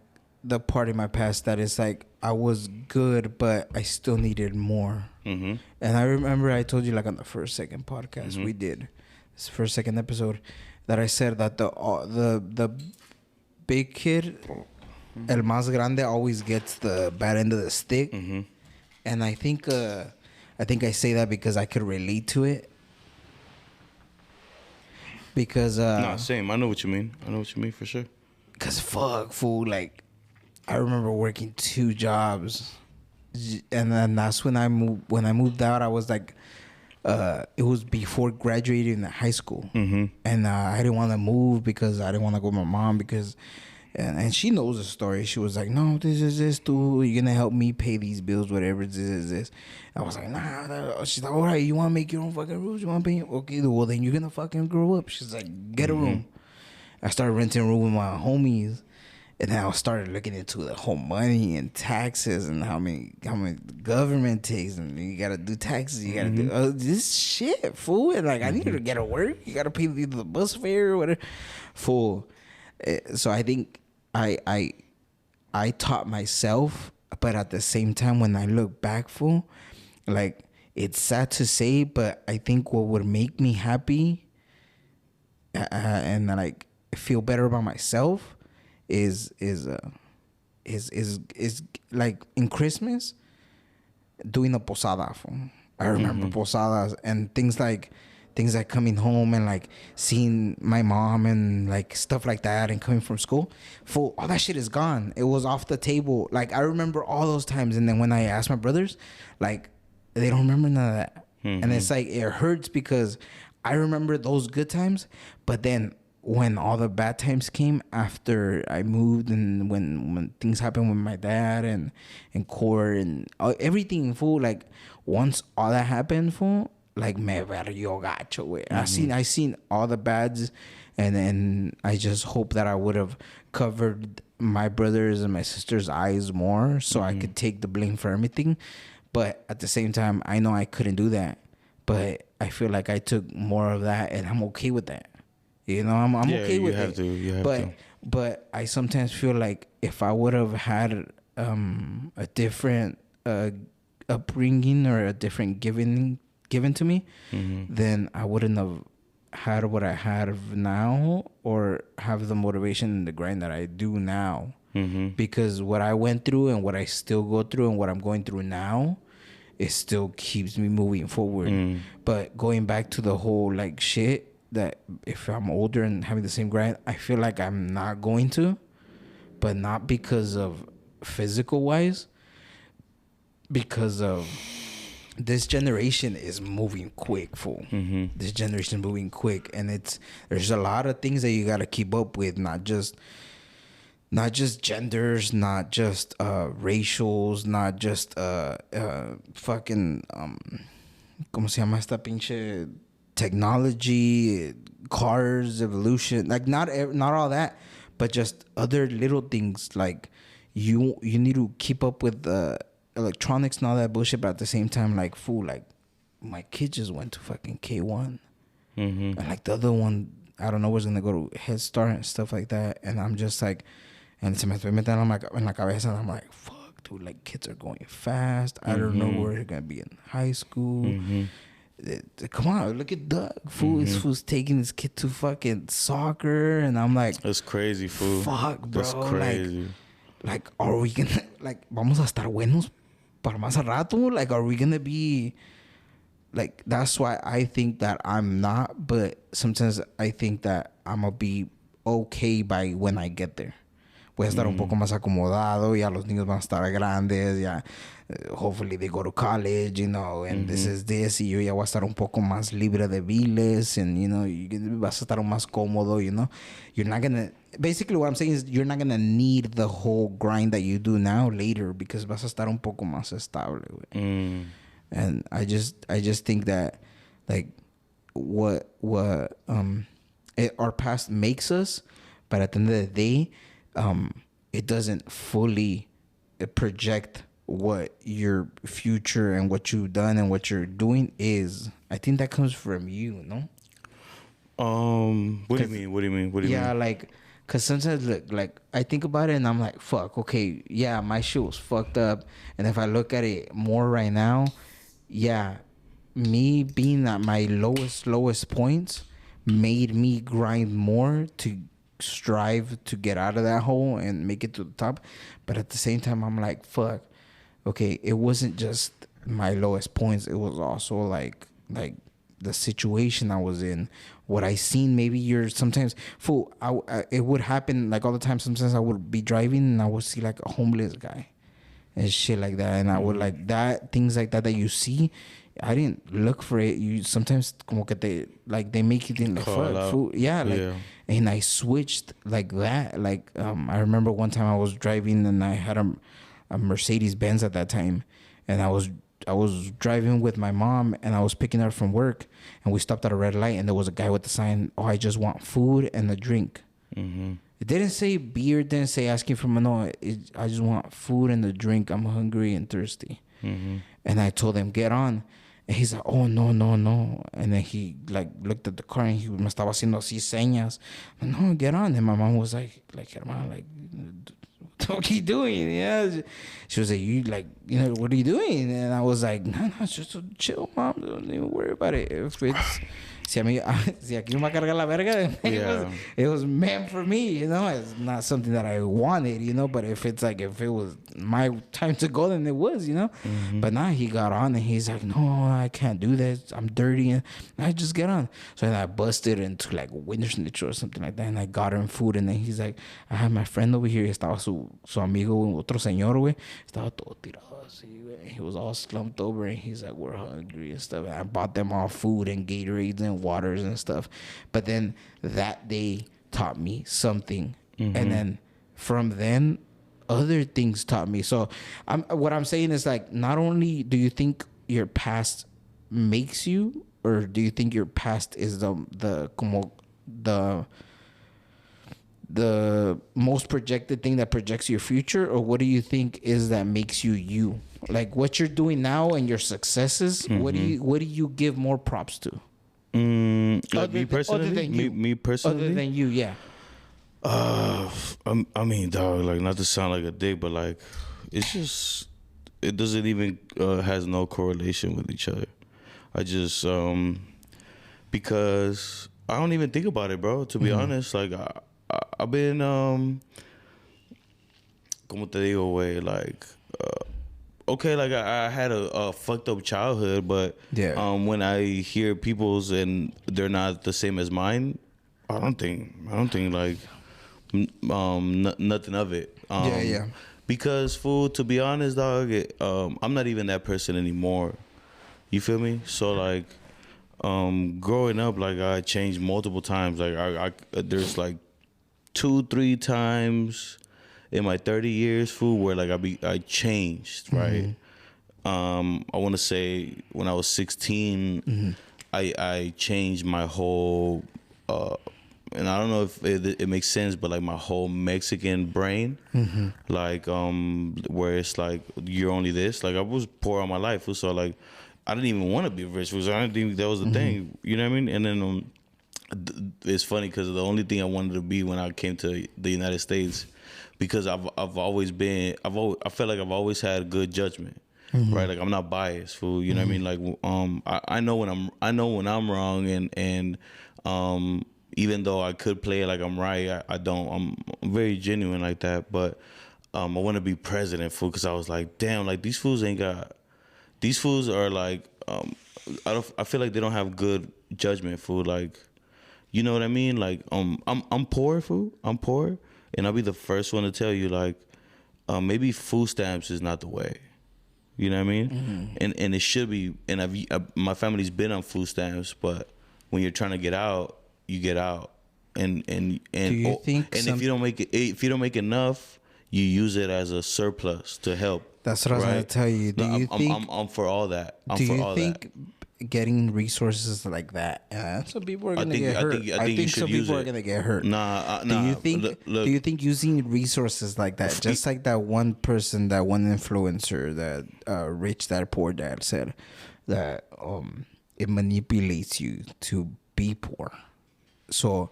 the part in my past that is like I was good, but I still needed more. And I remember I told you like on the second podcast we did, this second episode, that I said that the big kid, el más grande, always gets the bad end of the stick. And I think I say that because I could relate to it. because Nah, same. I know what you mean. I know what you mean for sure. cause fuck fool, like I remember working 2 jobs, and then that's when I moved. When I moved out, I was like, it was before graduating high school, and I didn't want to move because I didn't want to go with my mom because. And she knows the story. She was like, "No, this is this, dude. You're gonna help me pay these bills, whatever. This is this." I was like, "Nah." She's like, "All right, you wanna make your own fucking rules? You wanna pay? Okay, well then you're gonna fucking grow up." She's like, "Get a room." I started renting a room with my homies, and then I started looking into the whole money and taxes and how many the government takes, and you gotta do taxes. You gotta do this shit, fool. And like, I need to get to work. You gotta pay the bus fare or whatever, fool. So I think I taught myself, but at the same time, when I look back, fool, like it's sad to say, but I think what would make me happy and like feel better about myself is like in Christmas doing a posada, fool. I remember posadas and things like coming home and like seeing my mom and like stuff like that and coming from school. Fool, all that shit is gone. It was off the table. Like I remember all those times, and then when I asked my brothers, like they don't remember none of that. And it's like it hurts because I remember those good times, but then when all the bad times came after I moved and when things happened with my dad and court and everything, fool, like once all that happened, fool, like me vergó gacho, güey. I seen all the bads, and then I just hope that I would have covered my brothers and my sister's eyes more so I could take the blame for everything. But at the same time, I know I couldn't do that. But I feel like I took more of that, and I'm okay with that. You know, I'm okay with it. You have to. But I sometimes feel like if I would have had a different upbringing or a different given to me, then I wouldn't have had what I have now or have the motivation and the grind that I do now. Because what I went through and what I still go through and what I'm going through now, it still keeps me moving forward. But going back to the whole like shit that if I'm older and having the same grind, I feel like I'm not going to, but not because of physical wise, because of this generation is moving quick, fool. This generation is moving quick, and there's a lot of things that you gotta keep up with, not just genders, not just racials, not just fucking ¿cómo se llama esta pinche technology, cars, evolution, like not all that, but just other little things like you need to keep up with the electronics and all that bullshit, but at the same time, like, fool, like, my kid just went to fucking K1. And, like, the other one, I don't know, was going to go to Head Start and stuff like that. And I'm just like, and se me estoy metiendo en la cabeza, and I'm like, fuck, dude, like, kids are going fast. I don't know where they're going to be in high school. Come on, look at Doug, fool. This fool's taking his kid to fucking soccer. And I'm like, that's crazy, fool. Fuck, bro. That's crazy. Like, are we going to, like, vamos a estar buenos para más a rato? Like, are we gonna be like? That's why I think that I'm not, but sometimes I think that I'm gonna be okay by when I get there. Voy a estar un poco más acomodado. Ya los niños van a estar grandes. Ya, hopefully they go to college, you know, and this is this. Y yo ya voy a estar un poco más libre de biles, and you know, vas a estar más cómodo, you know. You're not gonna. Basically, what I'm saying is you're not gonna need the whole grind that you do now later because vas a estar un poco más estable, güey. And I just think that like what our past makes us, but at the end of the day, it doesn't fully project what your future and what you've done and what you're doing is. I think that comes from you, no? What do you mean? Yeah, like, cause sometimes look, like I think about it and I'm like, fuck, okay, yeah, my shit was fucked up, and if I look at it more right now, yeah, me being at my lowest points made me grind more to strive to get out of that hole and make it to the top. But at the same time, I'm like, fuck, okay, it wasn't just my lowest points, it was also like the situation I was in, what I seen. Maybe you're sometimes fool. It would happen like all the time. Sometimes I would be driving and I would see like a homeless guy and shit like that, and I would like that things like that you see. I didn't look for it. You sometimes como que they make you think like Call fuck out. fool. Yeah, like and I switched like that. Like I remember one time I was driving and I had a Mercedes Benz at that time, and I was driving with my mom and I was picking her up from work, and we stopped at a red light and there was a guy with the sign, "Oh, I just want food and a drink." It didn't say beer, didn't say asking for money. No, I just want food and a drink. I'm hungry and thirsty. And I told him, "Get on." And he's like, "Oh, no, no, no." And then he like looked at the car and he me estaba haciendo así señas. "No, get on." And my mom was like, "Hermano, like, what are you doing?" Yeah. She was like, "What are you doing?" And I was like, "No, it's just chill, mom. Don't even worry about it. If it's si aquí me va a cargar la verga, it was meant for me, It's not something that I wanted, But if it was my time to go, then it was, But now he got on and he's like, "No, I can't do that. I'm dirty." And I just get on. So then I busted into like winter snitch or something like that, and I got him food. And then he's like, "I have my friend over here." Estaba su amigo, otro señor, güey. Estaba todo tirado así, güey. He was all slumped over and he's like, "We're hungry and stuff." And I bought them all food and Gatorades and waters and stuff. But then that day taught me something. And then from then, other things taught me. So what I'm saying is like, not only do you think your past makes you, or do you think your past is the most projected thing that projects your future, or what do you think is that makes you? Like what you're doing now and your successes, what do you give more props to? Like me personally, other than you. me personally, other than you, yeah. I mean, dog, like not to sound like a dick, but like it's just it doesn't even has no correlation with each other. I just because I don't even think about it, bro. To be honest, like I've been como te digo, way like. Okay, like I had a fucked up childhood, but when I hear people's and they're not the same as mine, I don't think like nothing of it. Because fool, to be honest, dog, I'm not even that person anymore. You feel me? So like, growing up, like I changed multiple times. Like I there's like 2-3 times in my 30 years, fool, where like I changed, right? I want to say when I was 16, I changed my whole, and I don't know if it makes sense, but like my whole Mexican brain, like where it's like you're only this. Like I was poor all my life, fool, so like I didn't even want to be rich, fool, so I didn't think that was the thing. You know what I mean? And then it's funny because the only thing I wanted to be when I came to the United States. Because I feel like I've always had good judgment, right? Like I'm not biased, fool. You know what I mean? Like I know when I'm wrong, and even though I could play it like I'm right, I don't. I'm very genuine like that. But I want to be president, fool, because I was like, damn, like these fools are like I feel like they don't have good judgment, fool. Like, you know what I mean? Like I'm poor, fool. I'm poor. And I'll be the first one to tell you, like, maybe food stamps is not the way. You know what I mean? And it should be. And my family's been on food stamps, but when you're trying to get out, you get out. And do you think if you don't make enough, you use it as a surplus to help. That's what I was going to tell you. I'm for all that. Do you think getting resources like that, some people are gonna get hurt. I think some people are gonna get hurt. Nah. Do you think using resources like that, just like that one person, that one influencer, that rich dad poor dad said, that it manipulates you to be poor? So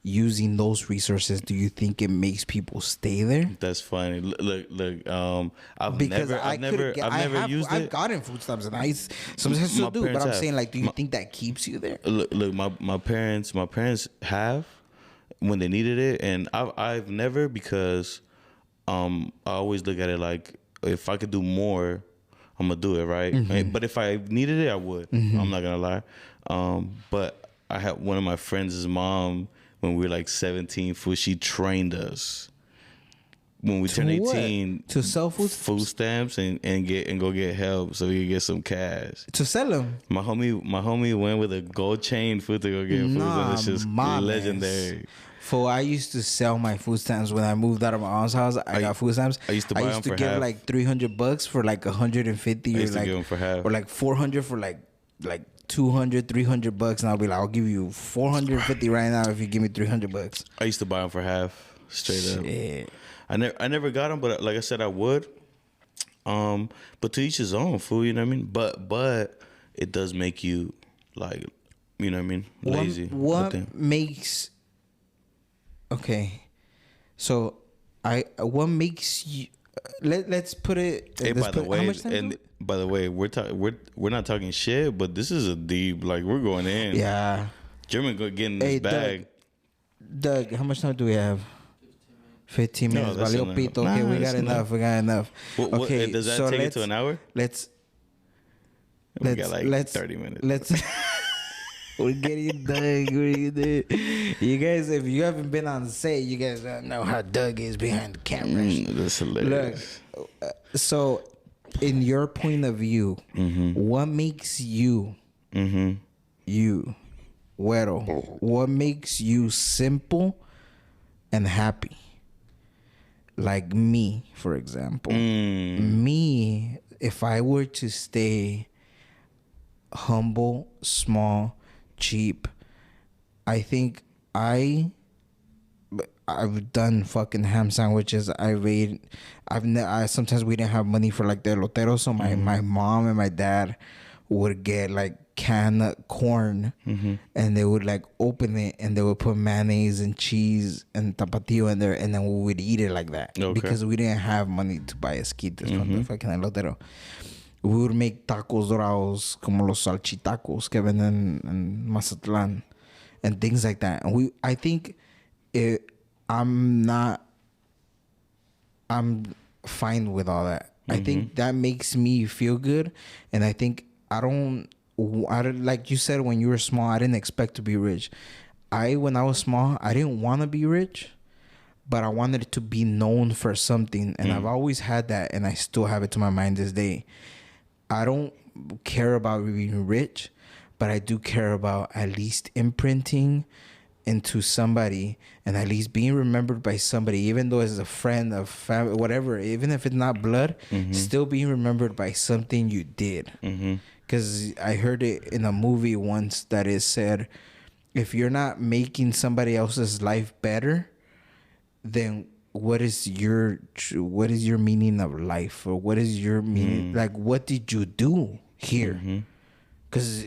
using those resources, do you think it makes people stay there? That's funny. Look. I've never used it. I've gotten food stamps, and I sometimes still do. But I'm saying, like, do you think that keeps you there? Look. My parents have when they needed it, and I've never, because I always look at it like if I could do more, I'm I'm gonna do it, right? But if I needed it, I would. I'm not gonna lie. But I had one of my friends' mom when we were like 17. Fool, she trained us when we turned 18 what? To sell food stamps and go get help so we could get some cash. To sell them. My homie went with a gold chain food to go get food. Nah, It's just legendary. For I used to sell my food stamps when I moved out of my aunt's house. I got food stamps. I used to buy them for give half. like $300 for like 150 I or used to like give them for half. or like 400 for like 200, $300, and I'll be like, I'll give you 450 right now if you give me $300. I used to buy them for half, straight up. Shit. I never got them, but like I said, I would. But to each his own, fool. You know what I mean? But it does make you like, you know what I mean, lazy. What makes? Okay, so what makes you? Let's put it. Hey, let's by the put, way, how much time and by the way, we're not talking shit, but this is a deep. Like we're going in. Yeah. German go get in this bag. Doug, how much time do we have? 15 minutes. No, Valeo pito. Okay, we got enough. We got enough. Okay, does that take it to an hour? We got like 30 minutes. We're getting Doug. You guys, if you haven't been on set, you guys don't know how Doug is behind the cameras. That's hilarious. Look, so in your point of view, what makes you, you, Güero, what makes you simple and happy? Like me, for example. Me, if I were to stay humble, small, cheap, I think I've done fucking ham sandwiches. Sometimes we didn't have money for like the eloteros, so my mom and my dad would get like canned corn, and they would like open it and they would put mayonnaise and cheese and tapatio in there, and then we would eat it like that because we didn't have money to buy esquites from the fucking elotero. We would make tacos dorados como los salchitacos que venden en Mazatlán and things like that. And I think I'm fine with all that. I think that makes me feel good, and I think I don't like you said when you were small. I didn't expect to be rich. When I was small, I didn't want to be rich, but I wanted to be known for something, and I've always had that, and I still have it to my mind this day. I don't care about being rich, but I do care about at least imprinting into somebody and at least being remembered by somebody, even though it's a friend, a family, whatever, even if it's not blood, still being remembered by something you did. Because I heard it in a movie once that it said, if you're not making somebody else's life better, then what is your meaning of life, or what is your meaning? Like, what did you do here? Because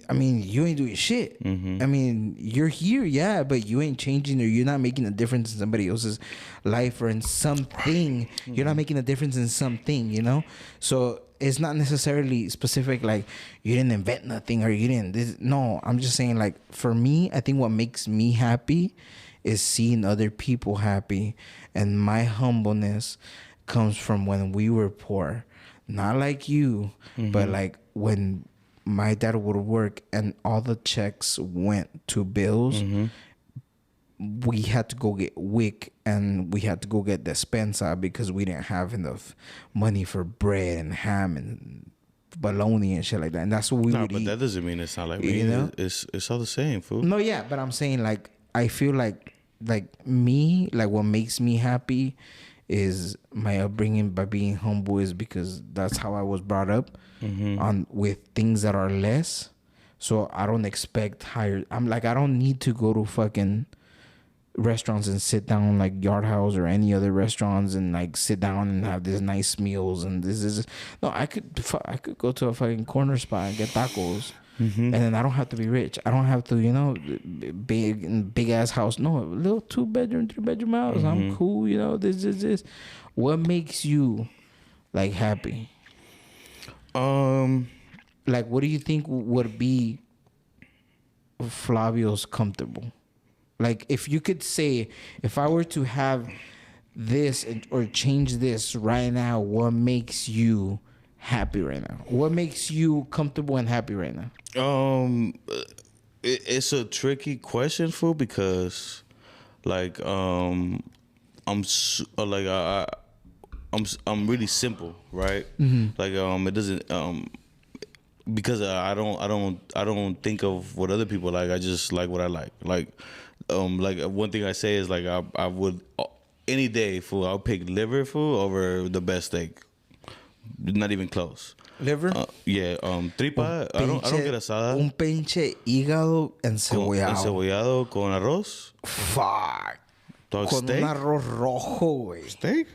I mean, you ain't doing shit. I mean, you're here, yeah, but you ain't changing, or you're not making a difference in somebody else's life or in something. You're not making a difference in something, you know. So it's not necessarily specific, like you didn't invent nothing or you didn't. No, I'm just saying, like, for me, I think what makes me happy is seeing other people happy, and my humbleness comes from when we were poor, not like you, but like when my dad would work and all the checks went to bills. We had to go get WIC and we had to go get despensa because we didn't have enough money for bread and ham and bologna and shit like that. And that's what we would eat. But that doesn't mean it's not like me. You know? It's all the same, food. No, yeah, but I'm saying, like, I feel like me, like, what makes me happy is my upbringing by being humble, is because that's how I was brought up on with things that are less. So I don't expect higher. I'm like, I don't need to go to fucking restaurants and sit down like Yard House or any other restaurants and like sit down and have these nice meals and this is no. I could go to a fucking corner spot and get tacos. And then I don't have to be rich. I don't have to, you know, big ass house. No, a little 2-bedroom, 3-bedroom house. I'm cool, you know. This. What makes you like happy? Like, what do you think would be Flavio's comfortable? Like, if you could say, if I were to have this or change this right now, what makes you happy right now? What makes you comfortable and happy right now? It's a tricky question, fool, because like I'm really simple, right? Like it doesn't because I don't think of what other people like. I just like what I like. Like one thing I say is like I would any day, fool, I'll pick liver, fool, over the best steak. Not even close. Liver? Yeah, tripa. I don't get asada. Un pinche hígado encebollado. Encebollado con arroz. Fuck. Dog Con steak. un arroz rojo, güey. Steak.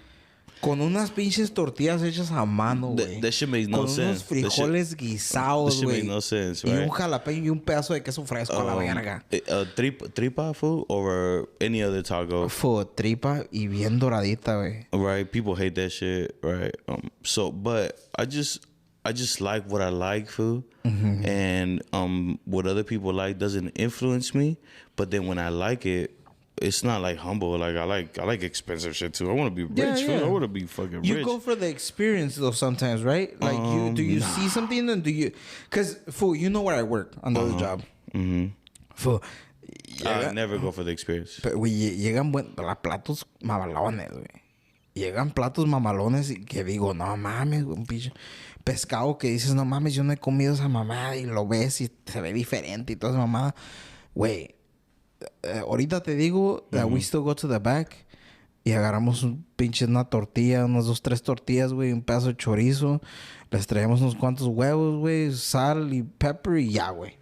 Con unas pinches tortillas hechas a mano, güey. That shit makes no sense. Con unos frijoles guisados, That güey. shit makes no sense, Y right? un jalapeño y un pedazo de queso fresco a la verga. Tripa food over any other taco. Fue tripa y bien doradita, güey. Right? People hate that shit, right? But I just like what I like, food, and what other people like doesn't influence me. But then when I like it, it's not like humble. Like I like expensive shit too. I want to be rich. Yeah. Fool. I want to be fucking rich. You go for the experience though sometimes, right? Like do you see something and do you? Because fool, you know where I work on the job. Fool, I never go for the experience. pero, güey, llegan platos mamalones, güey. Llegan platos mamalones y que digo, no mames, un pinche pescado que dices, no mames, yo no he comido esa mamada y lo ves y se ve diferente y toda esa mamada. Güey, ahorita te digo that we still go to the back y agarramos un pinche una tortilla, unas 2, 3 tortillas, güey, un pedazo de chorizo. Les traemos unos cuantos huevos, güey, sal y pepper y ya, güey.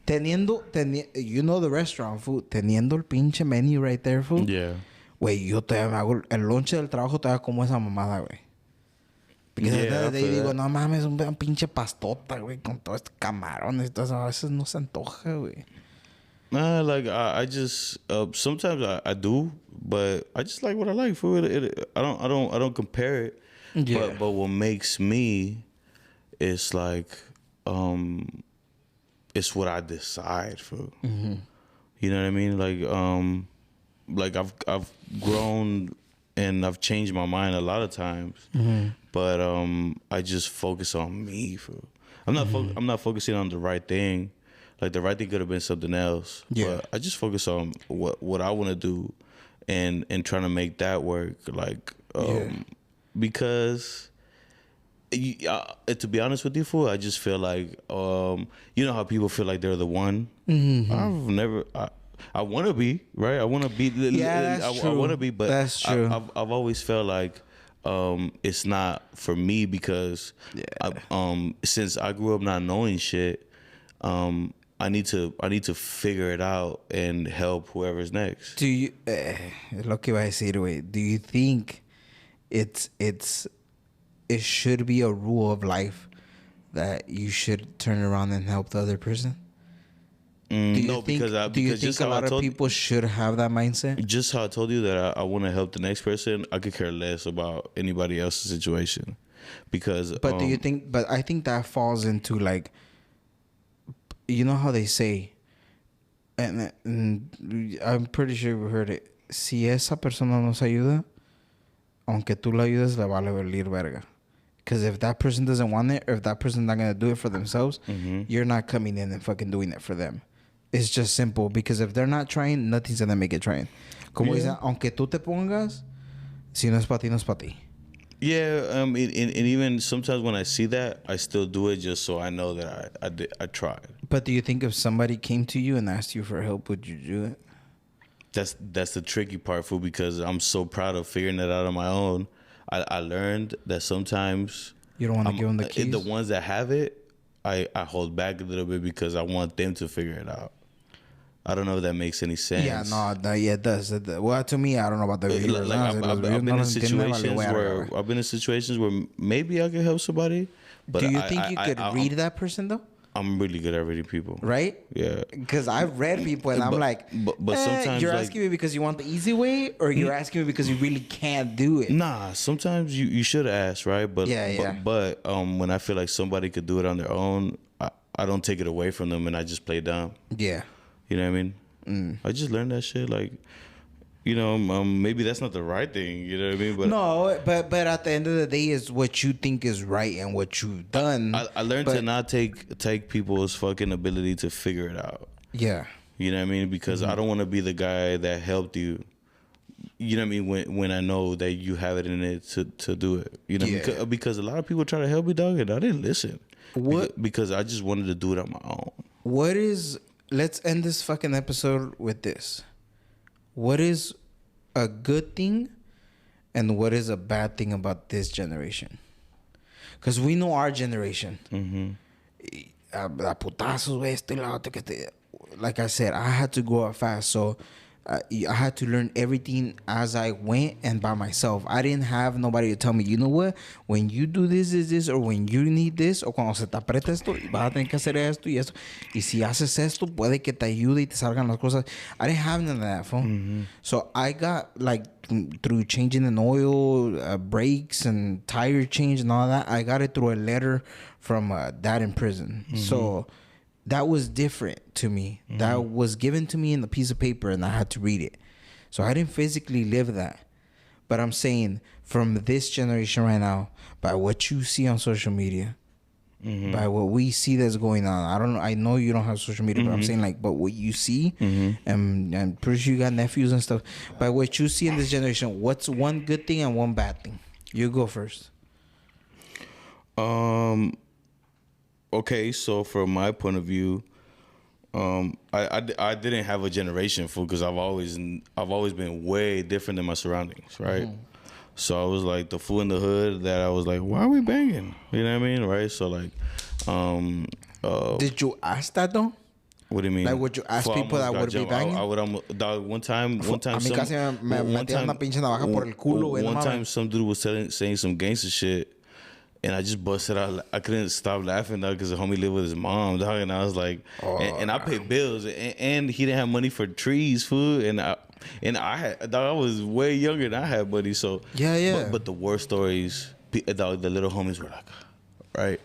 Teniendo, you know the restaurant food, teniendo el pinche menu right there, food. Yeah. Güey, yo todavía me hago el lonche del trabajo, todavía como esa mamada, güey. Porque de ahí digo, no mames, un pinche pastota, güey, con todos estos camarones y todo eso. A veces no se antoja, güey. Nah, like I just sometimes I do, but I just like what I like. For it, I don't compare it. Yeah. But what makes me is like it's what I decide for. You know what I mean? Like I've grown and I've changed my mind a lot of times, but I just focus on me. I'm not focusing on the right thing. Like the right thing could have been something else. Yeah. But I just focus on what I want to do, and trying to make that work. Like because. To be honest with you, fool, I just feel like you know how people feel like they're the one. I've never. I want to be right. I want to be. Yeah, that's true. I want to be, but that's true. I've always felt like it's not for me because since I grew up not knowing shit, I need to figure it out and help whoever's next. Do you? Lo que iba a decir, güey. Do you think it should be a rule of life that you should turn around and help the other person? Do you think a lot of people should have that mindset? Just how I told you that I want to help the next person, I could care less about anybody else's situation. Because But do you think? But I think that falls into like, you know how they say, and I'm pretty sure you heard it. Si esa persona nos ayuda, aunque tú la ayudes, le vale valer verga. Because if that person doesn't want it, or if that person's not going to do it for themselves, you're not coming in and fucking doing it for them. It's just simple. Because if they're not trying, nothing's going to make it trying. Como dice, aunque tú te pongas, si no es para ti, no es para ti. Yeah, and even sometimes when I see that, I still do it just so I know that I tried. But do you think if somebody came to you and asked you for help, would you do it? That's the tricky part, fool, because I'm so proud of figuring it out on my own. I learned that sometimes you don't want to give them the keys. The ones that have it, I hold back a little bit because I want them to figure it out. I don't know if that makes any sense. Yeah, it does. Well, to me, I don't know about the viewers. I've been in situations where maybe I could help somebody. But do you think you could read that person though? I'm really good at reading people. Right? Yeah. Because I've read people and I'm like, but sometimes you're asking me because you want the easy way, or you're asking me because you really can't do it. Nah, sometimes you should ask, right? But But when I feel like somebody could do it on their own, I don't take it away from them and I just play dumb. Yeah. You know what I mean? I just learned that shit. Like maybe that's not the right thing. You know what I mean? But no, but at the end of the day, is what you think is right and what you've done. I learned to not take people's fucking ability to figure it out. Yeah. You know what I mean? Because I don't want to be the guy that helped you. You know what I mean? When I know that you have it in it to do it. You know, because a lot of people try to help me, dog, and I didn't listen. What? Because I just wanted to do it on my own. What is? Let's end this fucking episode with this. What is a good thing, and what is a bad thing about this generation? Because we know our generation. Like I said, I had to grow up fast, so I had to learn everything as I went and by myself. I didn't have nobody to tell me, you know what, when you do this, or when you need this, o cuando se te aprieta esto, vas a tener que hacer esto y esto. Y si haces esto, puede que te ayude y te salgan las cosas. I didn't have none of that, phone. So I got, like, through changing an oil, brakes, and tire change and all that, I got it through a letter from dad in prison. So that was different to me. That was given to me in a piece of paper, and I had to read it. So I didn't physically live that. But I'm saying, from this generation right now, by what you see on social media, by what we see that's going on. I know you don't have social media, but I'm saying, like, but what you see, and I'm pretty sure you got nephews and stuff. By what you see in this generation, what's one good thing and one bad thing? You go first. Okay, so from my point of view, I didn't have a generation fool because I've always been way different than my surroundings, right? So I was like the fool in the hood that I was like, why are we banging? You know what I mean, right? So like, did you ask that though? What do you mean? Like, would you ask people that would be banging? I would. Dog, one time, some dude was saying some gangster shit. And I just busted out. I couldn't stop laughing though because the homie lived with his mom, dog. And I was like, and I paid bills, and he didn't have money for trees, food, and I had, dog. I was way younger than I had money, so yeah. But the worst stories, dog, the little homies were like, right.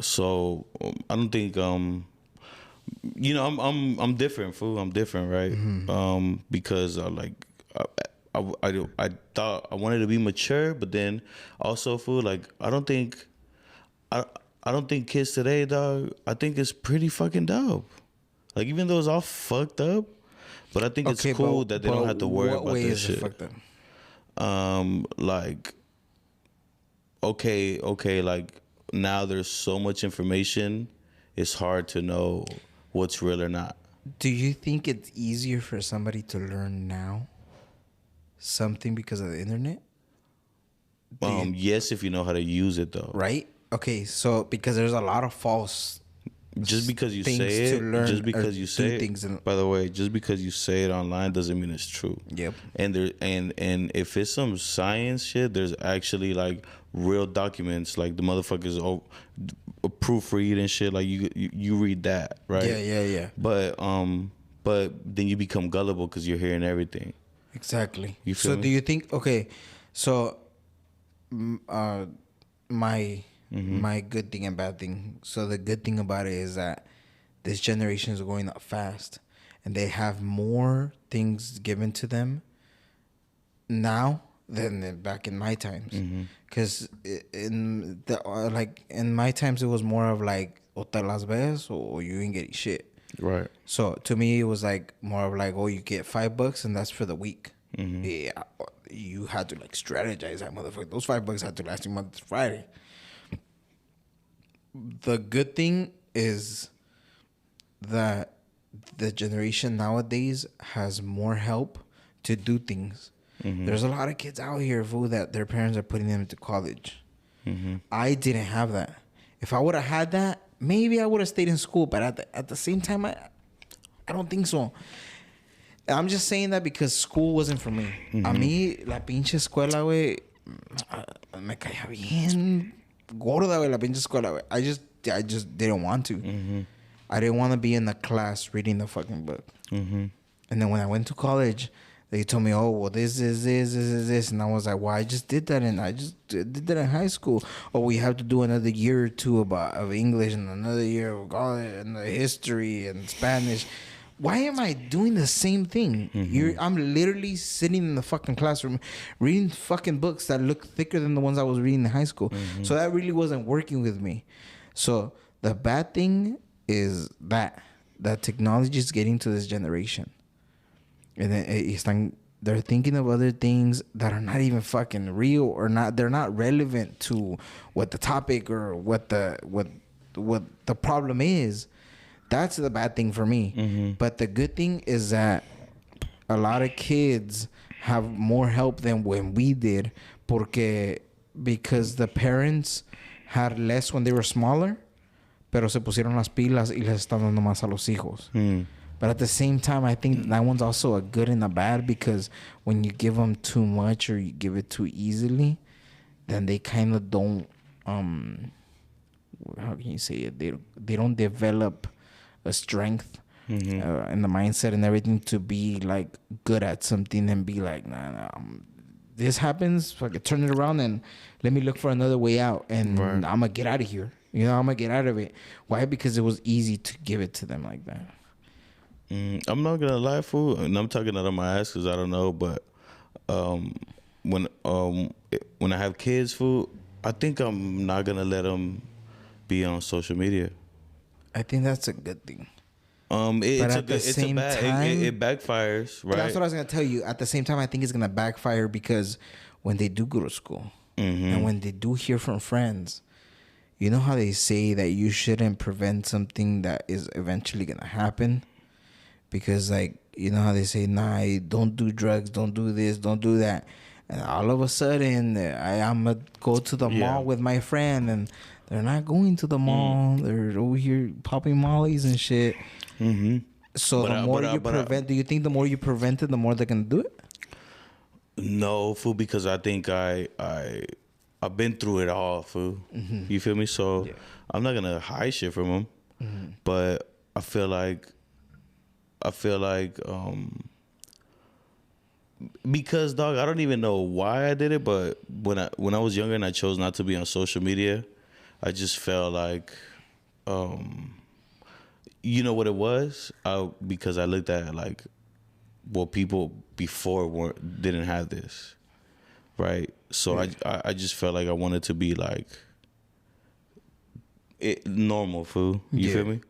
So I don't think I'm different, fool. I'm different, right? Because I thought I wanted to be mature, but then also fool, like I don't think kids today, dog, I think it's pretty fucking dope. Like even though it's all fucked up, but I think it's cool that they don't have to worry about that shit. Fucked up? Like okay, like now there's so much information, it's hard to know what's real or not. Do you think it's easier for somebody to learn now something because of the internet? Yes, if you know how to use it though. Right? Okay, so because there's a lot of false just because you say it, just because you say it, by the way, just because you say it online doesn't mean it's true. Yep. And there and if it's some science shit, there's actually like real documents, like the motherfuckers proofread and shit, like you read that, right? Yeah. But then you become gullible because you're hearing everything. Exactly. You feel me? Do you think? Okay, so my good thing and bad thing. So the good thing about it is that this generation is going up fast, and they have more things given to them now than back in my times. Because in my times, it was more of like, o te las ves or you ain't getting shit. Right. So to me, it was like more of like, oh, you get $5 and that's for the week. Yeah, you had to like strategize that motherfucker. Those $5 had to last you Monday to Friday. The good thing is that the generation nowadays has more help to do things. There's a lot of kids out here, fool, that their parents are putting them into college. I didn't have that. If I would have had that, maybe I would have stayed in school, but at the same time, I don't think so. I'm just saying that because school wasn't for me. A mí, la pinche escuela, güey, me caía bien gorda, güey, la pinche escuela, güey. I just didn't want to. I didn't want to be in the class reading the fucking book. And then when I went to college, they told me, oh, well, this is this. And I was like, well, I just did that, and I just did that in high school. Or we have to do another year or two of English and another year of college and history and Spanish. why am I doing the same thing? I'm literally sitting in the fucking classroom reading fucking books that look thicker than the ones I was reading in high school. So that really wasn't working with me. So the bad thing is that technology is getting to this generation. And then they're thinking of other things that are not even fucking real, or they're not relevant to what the topic or what the problem is. That's the bad thing for me. But the good thing is that a lot of kids have more help than when we did, because the parents had less when they were smaller, pero se pusieron las pilas y les están dando más a los hijos. But at the same time, I think that one's also a good and a bad, because when you give them too much or you give it too easily, then they kind of don't, how can you say it? They don't develop a strength in the mindset and everything to be like good at something and be like, nah, this happens, fucking turn it around and let me look for another way out, and I'm gonna get out of here. You know, I'm gonna get out of it. Why? Because it was easy to give it to them like that. I'm not gonna lie, fool, and I'm talking out of my ass because I don't know, but when I have kids, fool, I think I'm not gonna let them be on social media. I think that's a good thing. It backfires, right? That's what I was gonna tell you. At the same time, I think it's gonna backfire, because when they do go to school and when they do hear from friends, you know how they say that you shouldn't prevent something that is eventually gonna happen. Because, like, you know how they say, nah, don't do drugs, don't do this, don't do that. And all of a sudden, I'm going to go to the mall with my friend, and they're not going to the mall. They're over here popping mollies and shit. So the more you prevent, do you think the more you prevent it, the more they're going to do it? No, fool, because I think I've been through it all, fool. You feel me? So I'm not going to hide shit from them. But I feel like because, dog, I don't even know why I did it, but when I was younger and I chose not to be on social media, I just felt like, you know what it was? Because I looked at, like, well, people before didn't have this, right? So I just felt like I wanted to be like normal, fool. You feel me?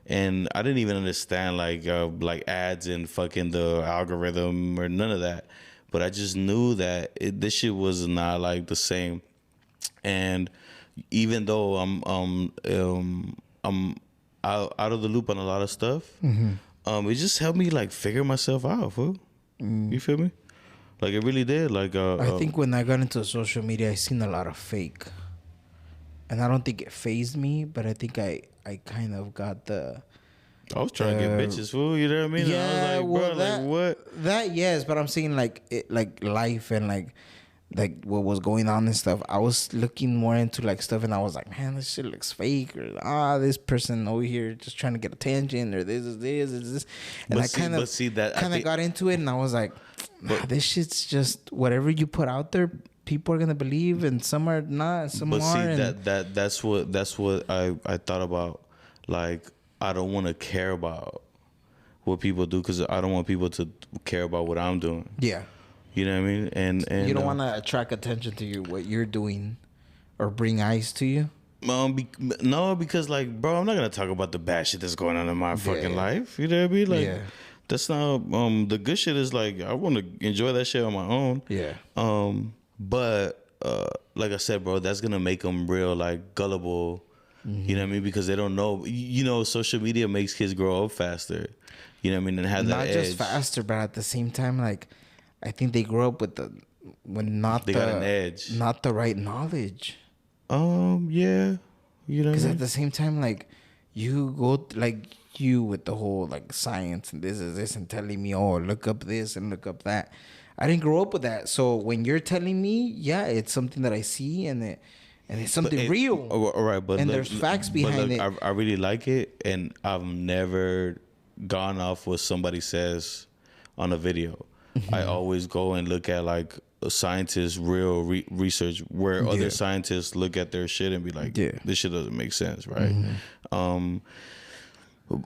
And I didn't even understand like ads and fucking the algorithm or none of that. But I just knew that this shit was not like the same. And even though I'm out of the loop on a lot of stuff, it just helped me like figure myself out, fool. You feel me? Like it really did. Like I think when I got into social media, I seen a lot of fake. And I don't think it fazed me, but I think I kind of got the... I was trying to get bitches, fool. You know what I mean? Yeah, and I was like, bro, like what? That, yes, but I'm saying like life and like what was going on and stuff. I was looking more into like stuff, and I was like, man, this shit looks fake, or this person over here just trying to get attention, or this is this. And I kind of got into it, and I was like, nah, this shit's just whatever you put out there. People are gonna believe, and some are not. Some are. But see, that's what I thought about. Like, I don't want to care about what people do, because I don't want people to care about what I'm doing. Yeah, you know what I mean. And you don't want to attract attention to what you're doing, or bring eyes to you. No, because like, bro, I'm not gonna talk about the bad shit that's going on in my fucking life. You know what I mean? Like, that's not. The good shit is like, I want to enjoy that shit on my own. Yeah. But like I said, bro, that's gonna make them real like gullible. You know what I mean? Because they don't know. You know, social media makes kids grow up faster. You know what I mean? And have that edge. Not just faster, but at the same time, like, I think they grow up with got an edge, not the right knowledge. Yeah. You know, because at the same time, like, you go like you with the whole like science and this is this and telling me, oh, look up this and look up that. I didn't grow up with that. So when you're telling me, yeah, it's something that I see and it's something real. All right, but and there's facts behind it. I really like it, and I've never gone off what somebody says on a video. I always go and look at like scientists' real research, where other scientists look at their shit and be like, this shit doesn't make sense, right?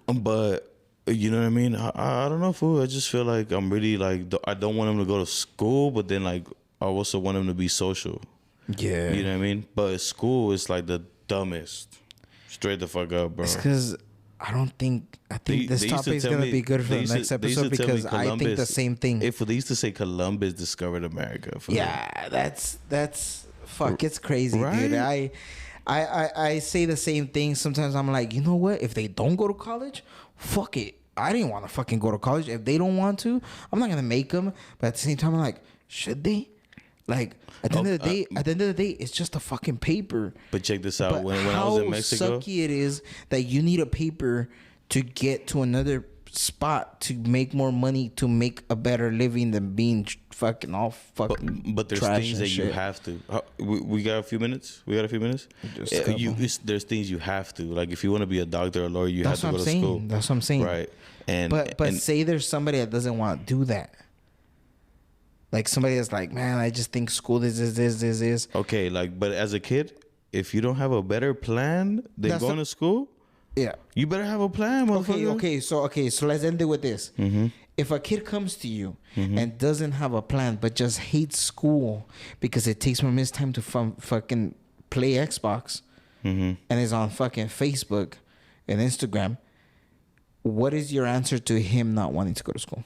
But You know what I mean? I don't know, fool. I just feel like I'm really like I don't want him to go to school, but then like I also want him to be social. Yeah. You know what I mean? But school is like the dumbest. Straight the fuck up, bro. It's because I think this topic is gonna be good for the next episode because I think the same thing. If they used to say Columbus discovered America. Yeah, that's fuck. It's crazy, right? Dude. I say the same thing. Sometimes I'm like, you know what? If they don't go to college, fuck it. I didn't want to fucking go to college. If they don't want to, I'm not gonna make them. But at the same time, I'm like, should they? Like at the end of the day, it's just a fucking paper. But check this out. But When I was in Mexico, how sucky it is that you need a paper to get to another spot to make more money to make a better living than being fucking all fucking. But there's things that you have to. We got a few minutes. There's things you have to. Like if you want to be a doctor or a lawyer, you have to go to school. That's what I'm saying. Right. But say there's somebody that doesn't want to do that. Like somebody that's like, man, I just think school is. Okay, like, but as a kid, if you don't have a better plan than going to school, yeah, you better have a plan, motherfucker. Okay, so let's end it with this. Mm-hmm. If a kid comes to you and doesn't have a plan but just hates school because it takes from his time to fucking play Xbox and is on fucking Facebook and Instagram, what is your answer to him not wanting to go to school?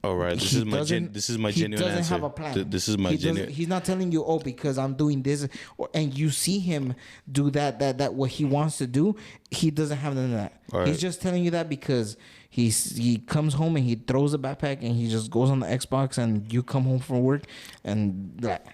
All right, this is my genuine answer. He doesn't have a plan. This is my genuine. He's not telling you, because I'm doing this, and you see him do that what he wants to do. He doesn't have none of that. Right. He's just telling you that because he comes home and he throws a backpack and he just goes on the Xbox, and you come home from work and that.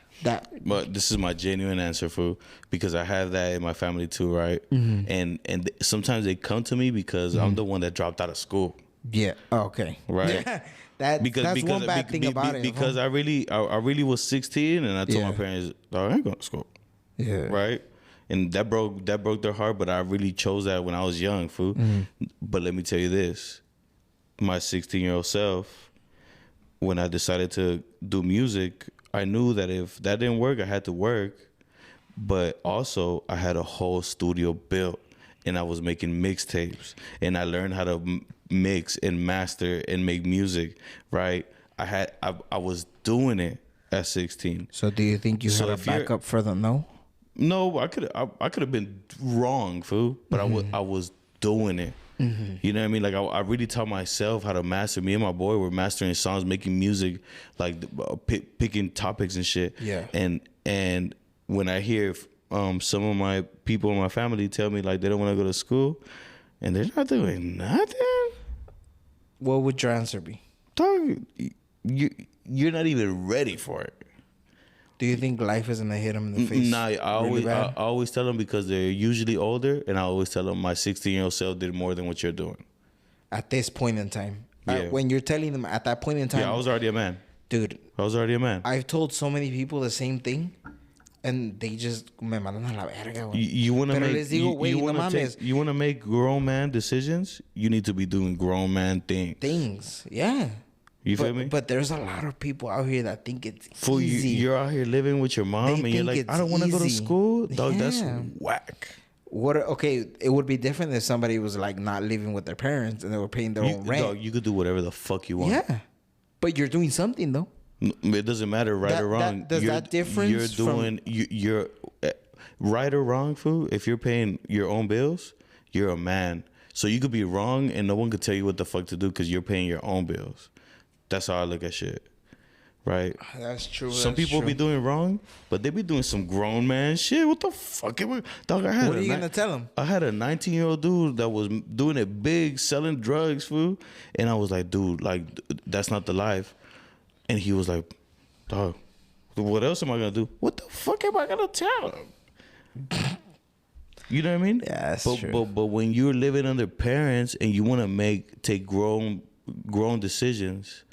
But this is my genuine answer, fool, because I have that in my family too, right? And sometimes they come to me because I'm the one that dropped out of school. Yeah. Okay. Right. Yeah. That's one bad thing about it. Because I really was 16 and I told my parents, I ain't going to school. Yeah. Right. And that broke their heart, but I really chose that when I was young, fool. But let me tell you this, my 16-year-old self, when I decided to do music, I knew that if that didn't work, I had to work. But also I had a whole studio built and I was making mixtapes and I learned how to mix and master and make music, right? I was doing it at 16. So do you think you had a backup for them? No, I could have been wrong, fool, but I was doing it. You know what I mean? Like I really taught myself how to master. Me and my boy were mastering songs, making music, like picking topics and shit. Yeah. And when I hear some of my people in my family tell me like they don't want to go to school and they're not doing nothing, what would your answer be? Dog, you're not even ready for it. Do you think life is gonna hit them in the face? Nah, I always tell them because they're usually older, and I always tell them my 16-year-old self did more than what you're doing. At this point in time. Yeah. When you're telling them at that point in time. Yeah, I was already a man. Dude. I was already a man. I've told so many people the same thing, and they just me mandan a la verga. You want to make grown man decisions, you need to be doing grown man things. Yeah. You feel me? But there's a lot of people out here that think it's easy. You're out here living with your mom and you're like, I don't want to go to school. Dog, that's whack. Okay, it would be different if somebody was like not living with their parents and they were paying their own rent. Dog, you could do whatever the fuck you want. Yeah. But you're doing something though. It doesn't matter right or wrong. Does that difference you're right or wrong, fool. If you're paying your own bills, you're a man. So you could be wrong and no one could tell you what the fuck to do because you're paying your own bills. That's how I look at shit. Right? That's true. Some people be doing wrong, but they be doing some grown man shit. What the fuck? Dog, what are you going to tell them? I had a 19-year-old dude that was doing it big, selling drugs, fool. And I was like, dude, like, that's not the life. And he was like, dog, what else am I going to do? What the fuck am I going to tell him? You know what I mean? Yeah, that's true. But when you're living under parents and you want to take grown decisions,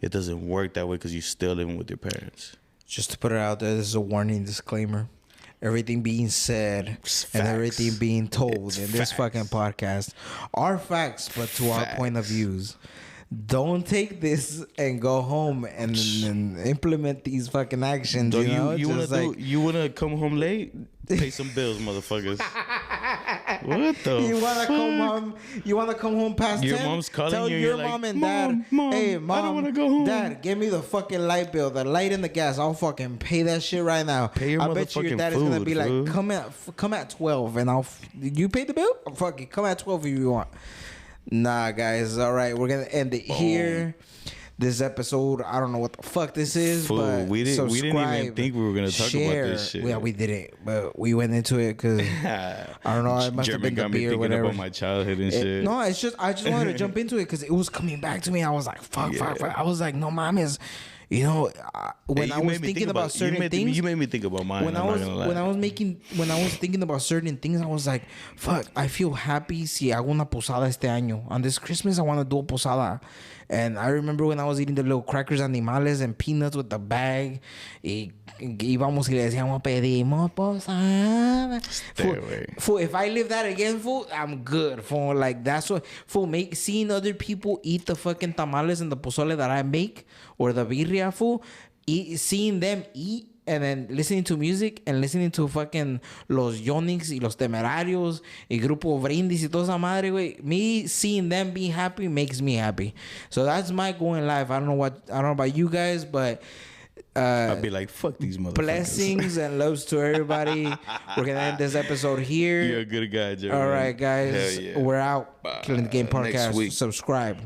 it doesn't work that way because you're still living with your parents. Just to put it out there, this is a warning disclaimer. Everything being said and everything being told in this fucking podcast are facts, but to our point of views. Don't take this and go home and implement these fucking actions. You want to come home late? Pay some bills, motherfuckers. What the You wanna fuck? come home? You wanna come home past Your 10? mom's calling Tell you and your you're like, mom and dad, Mom, hey I mom, don't wanna go home. Dad, give me the fucking light bill, the light and the gas. I'll fucking pay that shit right now. Pay your I bet you your motherfucking dad is gonna food, be fool. like, come at 12, and you pay the bill. Fuck it, come at 12 if you want. Nah, guys, all right, we're gonna end it here. This episode, I don't know what the fuck this is, Fool, but we didn't even subscribe, think we were gonna talk about this shit. Yeah, we didn't, but we went into it because I don't know. It must have been the got me beer or thinking whatever. about my childhood and shit. No, it's just I just wanted to jump into it because it was coming back to me. I was like, fuck. I was like, no, mames. You know, when I was thinking about certain things, you made me think about mine. when I was thinking about certain things, I was like, fuck, I feel happy si hago una posada este año. On this Christmas, I want to do a posada. And I remember when I was eating the little crackers animales and peanuts with the bag. Y íbamos y le decíamos, pedimos posada. Fool, if I live that again, fool, I'm good. Fool, like, that's what, fool, seeing other people eat the fucking tamales and the pozole that I make, or the birria, fool, seeing them eat, and then listening to music and listening to fucking los Yonix y los Temerarios y Grupo Brindis y toda esa madre, güey. Me seeing them be happy makes me happy. So that's my goal in life. I don't know about you guys, but I'd be like, fuck these motherfuckers. Blessings and loves to everybody. We're gonna end this episode here. You're a good guy, Jeremy. All right, guys. Yeah. We're out. Killing the Game Podcast. Next week. Subscribe.